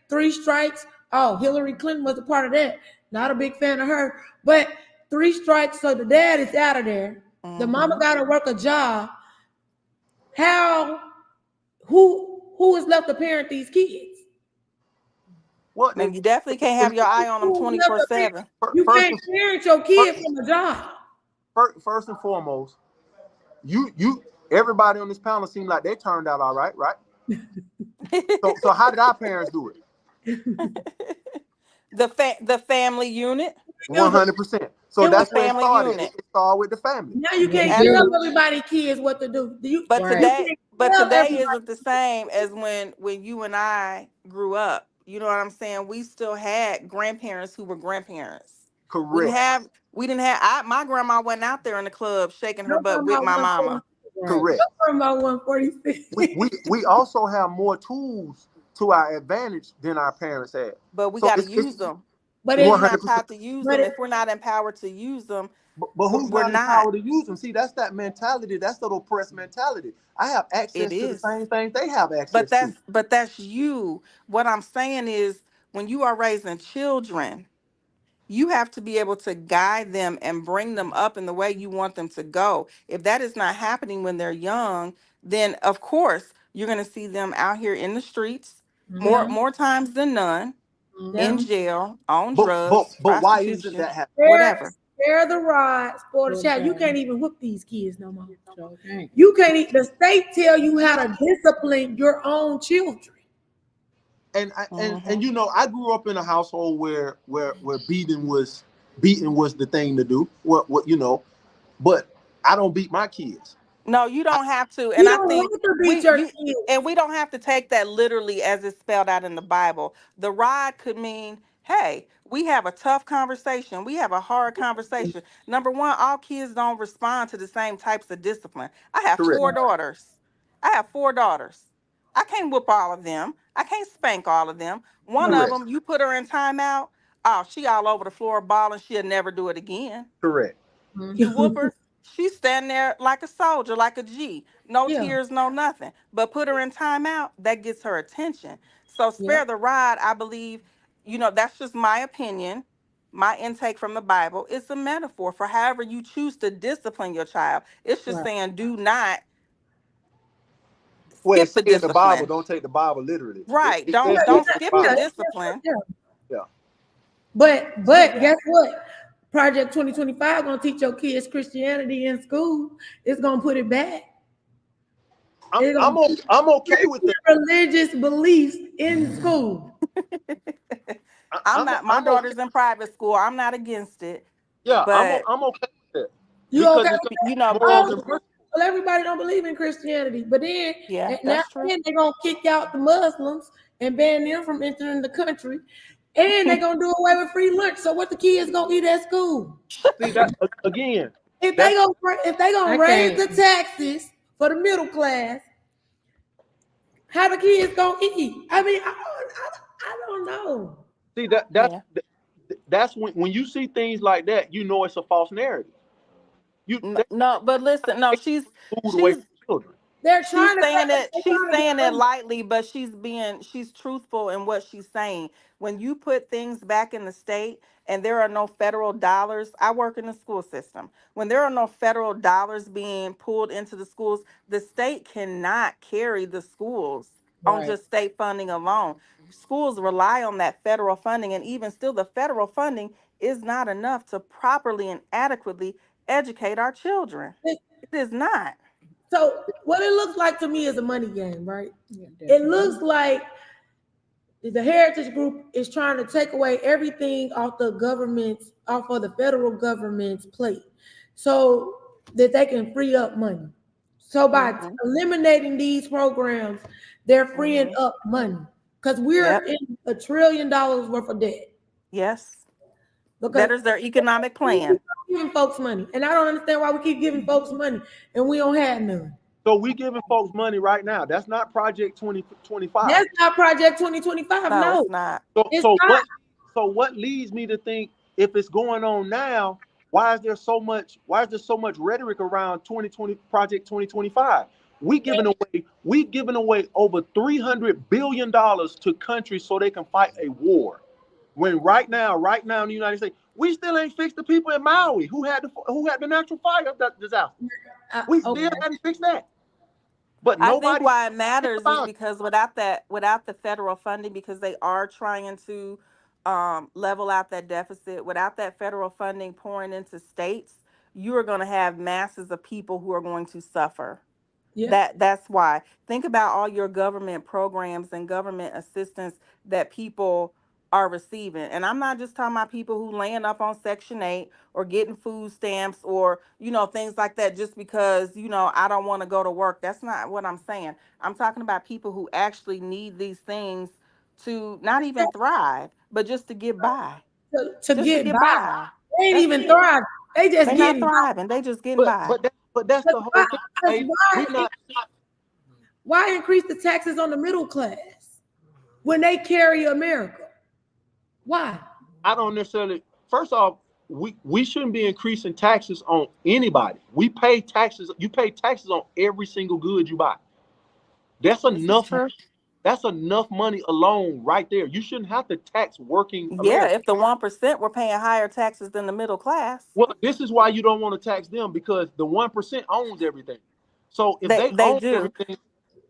3 strikes? Oh, Hillary Clinton was a part of that. Not a big fan of her, but 3 strikes, so the dad is out of there. Mm-hmm. The mama got to work a job. Who is left to parent these kids? Well, now you definitely can't have your eye on them 24/7. You can't parent your kid from a job. First and foremost, everybody on this panel seemed like they turned out all right? So how did our parents do it? The family unit. 100%. So that's where it started. It started with the family. Now you can't tell everybody kids what to do. Today isn't the same as when you and I grew up. You know what I'm saying? We still had grandparents who were grandparents. Correct. We didn't have my grandma wasn't out there in the club shaking her butt with my mama. Correct. Grandma 146. We also have more tools to our advantage than our parents had. But we got to use them. But we're not taught to use them. If we're not empowered to use them, but who's not empowered to use them? See, that's that mentality. That's that oppressed mentality. I have access to the same things they have access to. But that's you. What I'm saying is, when you are raising children, you have to be able to guide them and bring them up in the way you want them to go. If that is not happening when they're young, then of course you're going to see them out here in the streets more times than none. In jail, on drugs, but why isn't that happening? Whatever. Spare the rod, spoil the child. You can't even whoop these kids no more. You can't. The state tell you how to discipline your own children. And you know, I grew up in a household where beating was the thing to do. What you know, but I don't beat my kids. No, you don't have to. And I think we don't have to take that literally as it's spelled out in the Bible. The rod could mean, hey, we have a tough conversation. We have a hard conversation. Number one, all kids don't respond to the same types of discipline. I have 4 daughters. I can't whoop all of them. I can't spank all of them. One of them, you put her in timeout. Oh, she all over the floor balling. She'll never do it again. Correct. You whoop her. She's standing there like a soldier, like a G. No tears, no nothing. But put her in timeout, that gets her attention. So spare the rod, I believe, that's just my opinion, my intake from the Bible. It's a metaphor for however you choose to discipline your child. It's just saying do not skip the discipline. The Bible, don't take the Bible literally. Right. Don't skip the discipline. Yeah. But guess what? Project 2025 gonna teach your kids Christianity in school. It's gonna put it back. I'm okay with that. Religious beliefs in school. My daughter's in private school. I'm not against it. Yeah, but I'm okay with it. You okay? Well, everybody don't believe in Christianity, but then they're gonna kick out the Muslims and ban them from entering the country. And they're gonna do away with free lunch. So what the kids gonna eat at school? See that again. If they gonna raise the taxes for the middle class, how the kids gonna eat? I mean, I don't know. See that's when you see things like that, you know it's a false narrative. But listen, no, she's away from children. She's saying it lightly, but she's truthful in what she's saying. When you put things back in the state and there are no federal dollars, I work in the school system. When there are no federal dollars being pulled into the schools, the state cannot carry the schools on just state funding alone. Schools rely on that federal funding, and even still the federal funding is not enough to properly and adequately educate our children. It is not. So what it looks like to me is a money game, right? Yeah, it looks like the Heritage Group is trying to take away everything off the federal government's plate so that they can free up money. So by eliminating these programs, they're freeing up money because we're in $1 trillion worth of debt. Yes. That is their economic plan. Giving folks money. And I don't understand why we keep giving folks money and we don't have none. So we giving folks money right now. That's not Project 2025. That's not Project 2025. No, it's not. So what leads me to think if it's going on now, why is there so much rhetoric around Project 2025? We've given away over $300 billion to countries so they can fight a war. When right now in the United States, we still ain't fixed the people in Maui who had the natural fire disaster. We still haven't fixed that. But I think why it matters is because without the federal funding, because they are trying to level out that deficit, without that federal funding pouring into states, you are going to have masses of people who are going to suffer. Yeah. That's why. Think about all your government programs and government assistance that people are receiving. And I'm not just talking about people who laying up on Section 8 or getting food stamps or, things like that just because, I don't want to go to work. That's not what I'm saying. I'm talking about people who actually need these things to not even thrive, but just to get by. To get by. They ain't even thrive. They just getting not thriving. They just getting by. But that's the whole thing. Why increase the taxes on the middle class when they carry America? Why? I don't necessarily. First off, we shouldn't be increasing taxes on anybody. We pay taxes. You pay taxes on every single good you buy. That's enough. That's enough money alone right there. You shouldn't have to tax working Americans. Yeah, if the 1% were paying higher taxes than the middle class. Well, this is why you don't want to tax them, because the 1% owns everything. So if they own everything,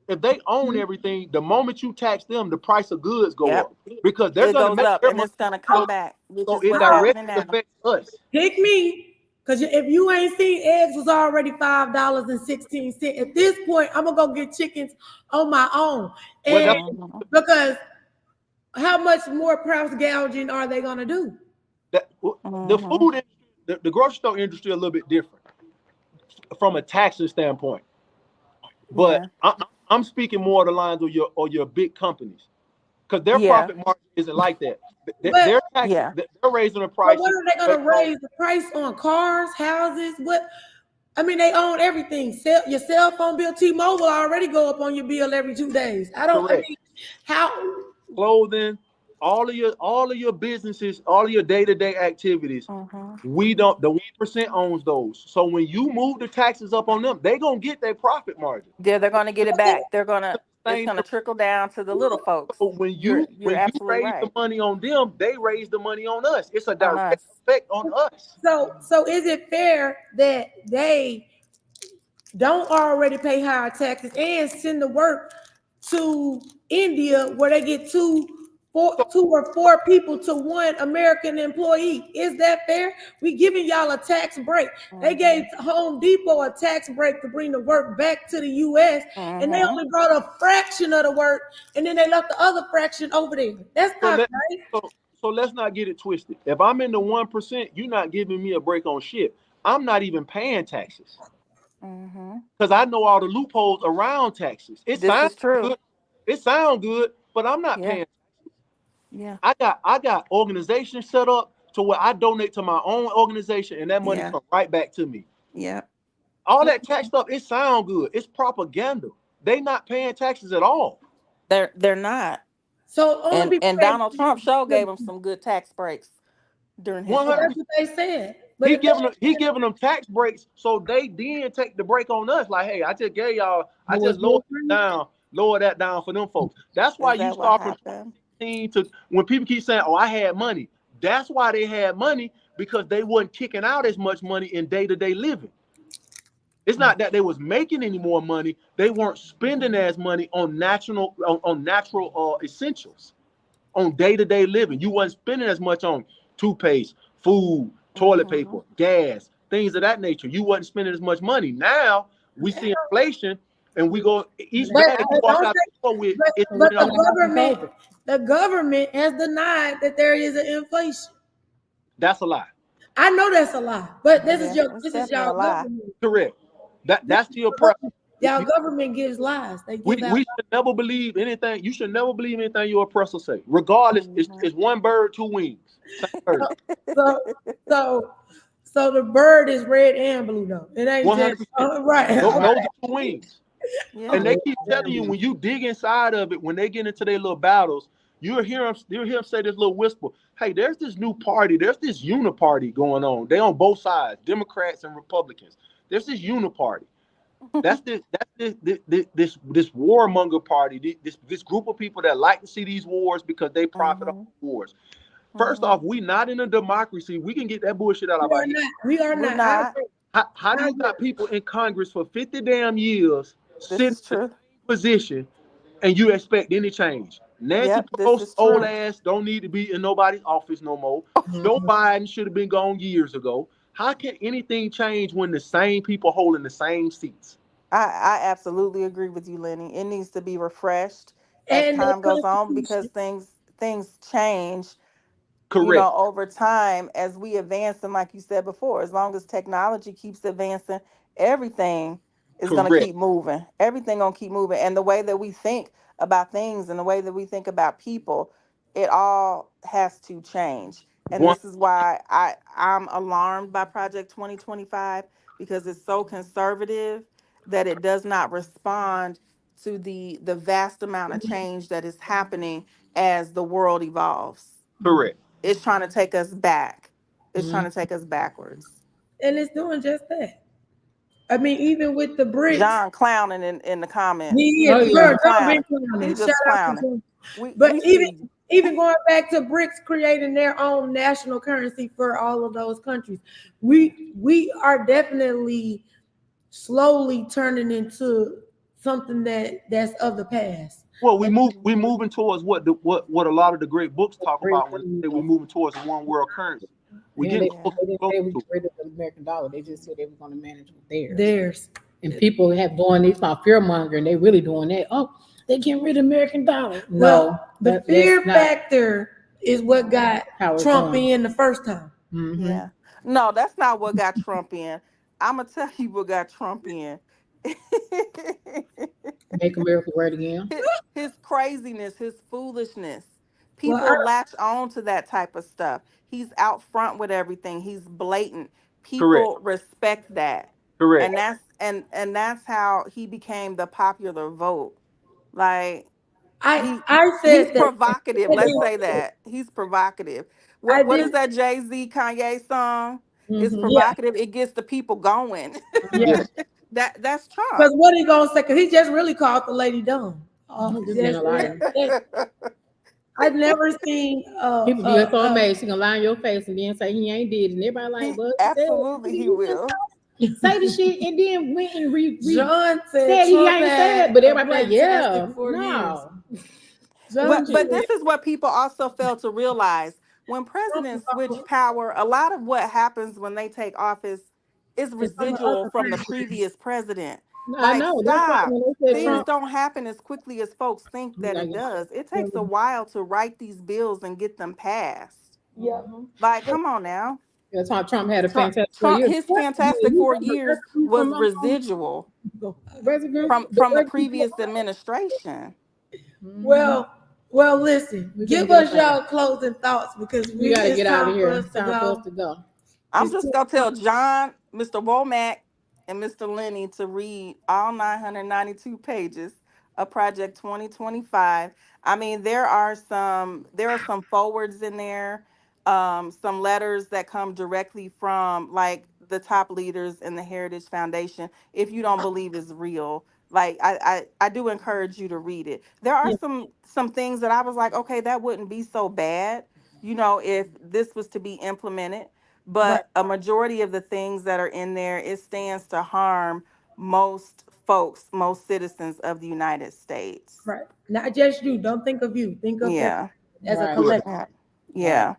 if they own everything, the moment you tax them, the price of goods go up, because they're going to make up and it's going to come back. So it directly affects us. Pick me, because if you ain't seen, eggs was already $5.16. At this point, I'm gonna go get chickens on my own, and because how much more price gouging are they gonna do? The food, the grocery store industry, a little bit different from a taxing standpoint, but I'm speaking more of the lines of your big companies, because their profit margin isn't like that. They're raising the price. What are they going to raise the price on cars, houses? What? I mean, they own everything. Your cell phone bill, T-Mobile already go up on your bill every 2 days. How? Clothing, all of your businesses, all of your day-to-day activities. We don't. The 1% owns those. So when you move the taxes up on them, they're gonna get their profit margin. Yeah, they're gonna get it back. It's gonna trickle down to the little folks. So when you raise the money on them, they raise the money on us. It's a direct effect on us. So is it fair that they don't already pay higher taxes and send the work to India where they get two or four people to one American employee? Is that fair? We giving y'all a tax break. They gave Home Depot a tax break to bring the work back to the U.S. And they only brought a fraction of the work, and then they left the other fraction over there. That's not right. So let's not get it twisted. If I'm in the 1%, you're not giving me a break on shit. I'm not even paying taxes because I know all the loopholes around taxes. This is true. Good. It sounds good, but I'm not paying. Yeah, I got organizations set up to where I donate to my own organization, and that money comes right back to me. Yeah, all that tax stuff, it sounds good. It's propaganda. They not paying taxes at all. They're not. So and Donald Trump gave them some good tax breaks during his term. That's what they said. But he giving them tax breaks, so they then take the break on us. Like, hey, I just gave y'all. I just lower that down for them folks. That's why you start from to when people keep saying, "Oh, I had money." That's why they had money, because they wasn't kicking out as much money in day-to-day living. It's not that they was making any more money; they weren't spending as money on natural essentials, on day-to-day living. You wasn't spending as much on toothpaste, food, toilet paper, gas, things of that nature. You wasn't spending as much money. Now we see inflation, and we go each bag you walk out the store with. But the government has denied that there is an inflation. That's a lie. I know that's a lie, but this is y'all government. Correct. That's the oppression. Y'all government gives lies. They give we should never believe anything. You should never believe anything your oppressor say. Regardless, it's one bird, two wings. Bird. So the bird is red and blue though. It ain't 100%. just right. Those are two wings. Yeah. And they keep telling you when you dig inside of it, when they get into their little battles, you'll hear them say this little whisper. Hey, there's this new party. There's this uniparty going on. They on both sides, Democrats and Republicans. There's this uniparty. That's this warmonger party. This group of people that like to see these wars because they profit off wars. First off, we not in a democracy. We can get that bullshit out of our head. We are not. How do you got people in Congress for 50 damn years sitting in the same position and you expect any change? Nancy Pelosi's old ass don't need to be in nobody's office no more. Joe Biden should have been gone years ago. How can anything change when the same people holding the same seats? I absolutely agree with you, Lenny. It needs to be refreshed as time goes on because things change. Correct. You know, over time as we advance, and like you said before, as long as technology keeps advancing, everything is going to keep moving. Everything going to keep moving, and the way that we think about things and the way that we think about people, it all has to change. And this is why I'm alarmed by Project 2025 because it's so conservative that it does not respond to the vast amount of change that is happening as the world evolves. Correct. It's trying to take us back. It's trying to take us backwards. And it's doing just that. I mean, even with the BRICS. John clowning in the comments. He's just clowning. But even going back to BRICS creating their own national currency for all of those countries, we are definitely slowly turning into something that's of the past. Well, we're moving towards what a lot of the great books talk about when they were moving towards a one world currency. They didn't say we were rid of the American dollar. They just said they were going to manage with theirs. And people have doing these about fear mongering. They really doing that. Oh, they getting rid of American dollar. No, the fear factor is what got Trump in the first time. Mm-hmm. Yeah, no, that's not what got Trump in. I'm gonna tell you what got Trump in. Make America great again. His craziness, his foolishness. People latch on to that type of stuff. He's out front with everything. He's blatant. People respect that. Correct. And that's how he became the popular vote. Like I said he's provocative. Let's say that. He's provocative. What is that Jay-Z Kanye song? It's provocative. It gets the people going. Yeah. That's Trump. Because what he gonna say? Because he just really called the lady dumb. I've never seen people be so amazed. He gonna lie in your face and then say he ain't did, and everybody like, well, absolutely he will. Say the shit and then went and John said he ain't said, but everybody like, yeah, no. But this is what people also fail to realize. When presidents switch power, a lot of what happens when they take office is residual from the previous president. I know. Stop. Things don't happen as quickly as folks think that it does. It takes a while to write these bills and get them passed. Yeah. Like, come on now. That's how Trump had a fantastic 4 years. His fantastic 4 years was residual from the previous administration. Well, listen. Give us y'all closing thoughts because we gotta get out of here. It's time for us to go. I'm just gonna tell John, Mr. Womack, and Mr. Lenny to read all 992 pages of Project 2025. I mean, there are some forwards in there, some letters that come directly from like the top leaders in the Heritage Foundation. If you don't believe it's real, like I do encourage you to read it. There are some things that I was like, okay, that wouldn't be so bad, if this was to be implemented. But a majority of the things that are in there, it stands to harm most folks, most citizens of the United States. Right. Not just you. Don't think of you. Think of as a collective. Yeah.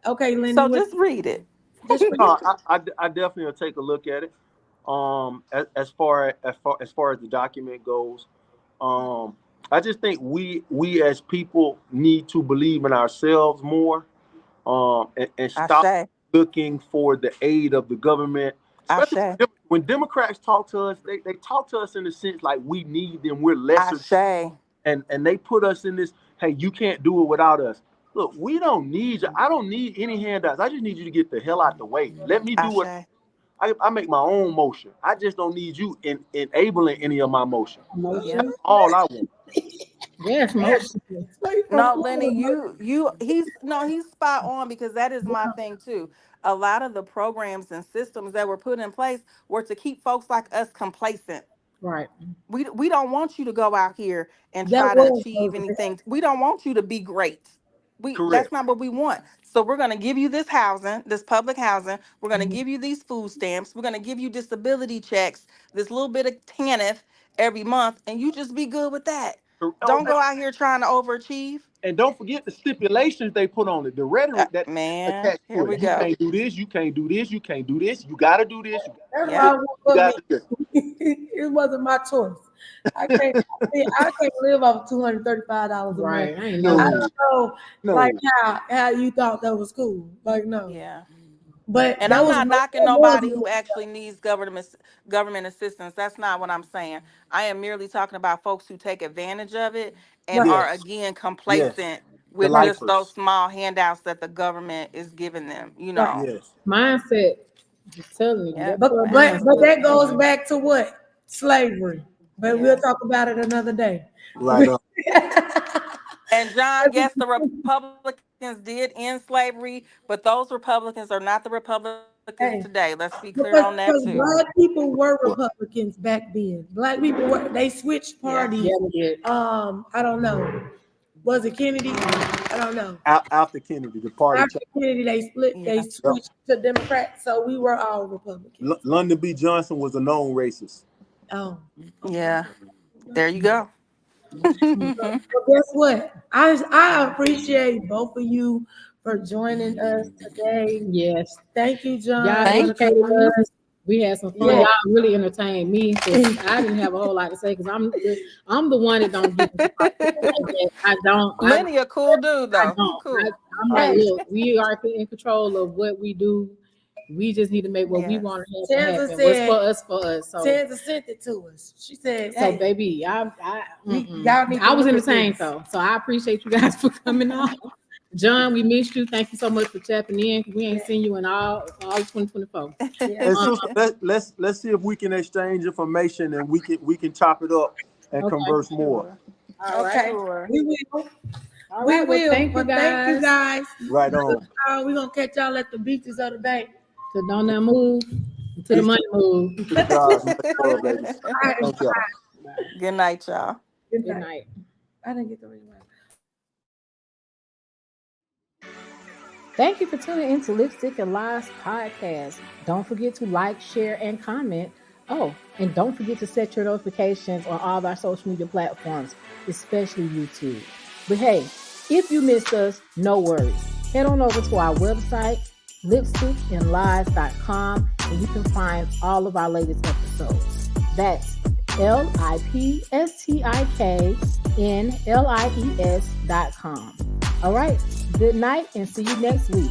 Okay, Lenny. So just read it. No, I definitely will take a look at it. As far as the document goes, I just think we as people need to believe in ourselves more, and stop looking for the aid of the government. Especially when Democrats talk to us, they talk to us in the sense like we need them, we're lesser, and they put us in this. Hey, you can't do it without us. Look, we don't need you. I don't need any handouts. I just need you to get the hell out the way. Let me do what I make my own motion. I just don't need you enabling any of my motion. That's all I want. Yes, motion. No, Lenny, he's spot on, because that is my thing too. A lot of the programs and systems that were put in place were to keep folks like us complacent. Right. We don't want you to go out here and try to achieve anything. We don't want you to be great. That's not what we want. So we're going to give you this housing, this public housing. We're going to give you these food stamps. We're going to give you disability checks, this little bit of TANF every month, and you just be good with that. Don't go out here trying to overachieve. And don't forget the stipulations they put on it. The rhetoric that man, here we go. You can't do this. You can't do this. You can't do this. You got to do this. It wasn't my choice. I can't live off $235 a month. Right. I don't know, like how you thought that was cool. Like, no. Yeah. But and I'm not knocking nobody who actually needs government assistance. That's not what I'm saying. I am merely talking about folks who take advantage of it and are again complacent with just those small handouts that the government is giving them. You know, mindset. Just telling you. But that goes back to what? Slavery. But we'll talk about it another day. Right. And John, yes, the Republicans did end slavery, but those Republicans are not the Republicans today. Let's be clear on that too. Black people were Republicans back then. Black people they switched parties. I don't know. Was it Kennedy? I don't know. After Kennedy, the party. After Kennedy, they split. They switched to Democrats. So we were all Republicans. Lyndon B. Johnson was a known racist. Oh, yeah. There you go. Well, guess what? I appreciate both of you for joining us today. Yes. Thank you, John. Y'all educated us. We had some fun. Y'all really entertained me. I didn't have a whole lot to say because I'm the one that don't get I don't. Lenny a cool dude though. Cool. I'm like, look, we are in control of what we do. We just need to make what we want to happen. What's for us. So Tanza sent it to us. She said, "So, baby, y'all need I was entertained though. So I appreciate you guys for coming on. John, we missed you. Thank you so much for tapping in. We ain't seen you in all 2024. Let's see if we can exchange information and we can chop it up and converse more. Okay, we will. All right, we will. Thank you guys. Right on. We're gonna catch y'all at the beaches of the bay. So don't now move until the money move. Good night, y'all. Good night. I didn't get the rewind. Thank you for tuning in to Lipstick and Lies podcast. Don't forget to like, share, and comment. Oh, and don't forget to set your notifications on all of our social media platforms, especially YouTube. But hey, if you missed us, no worries. Head on over to our website, lipstickandlies.com, and you can find all of our latest episodes. That's lipsticknlies.com. All right, good night and see you next week.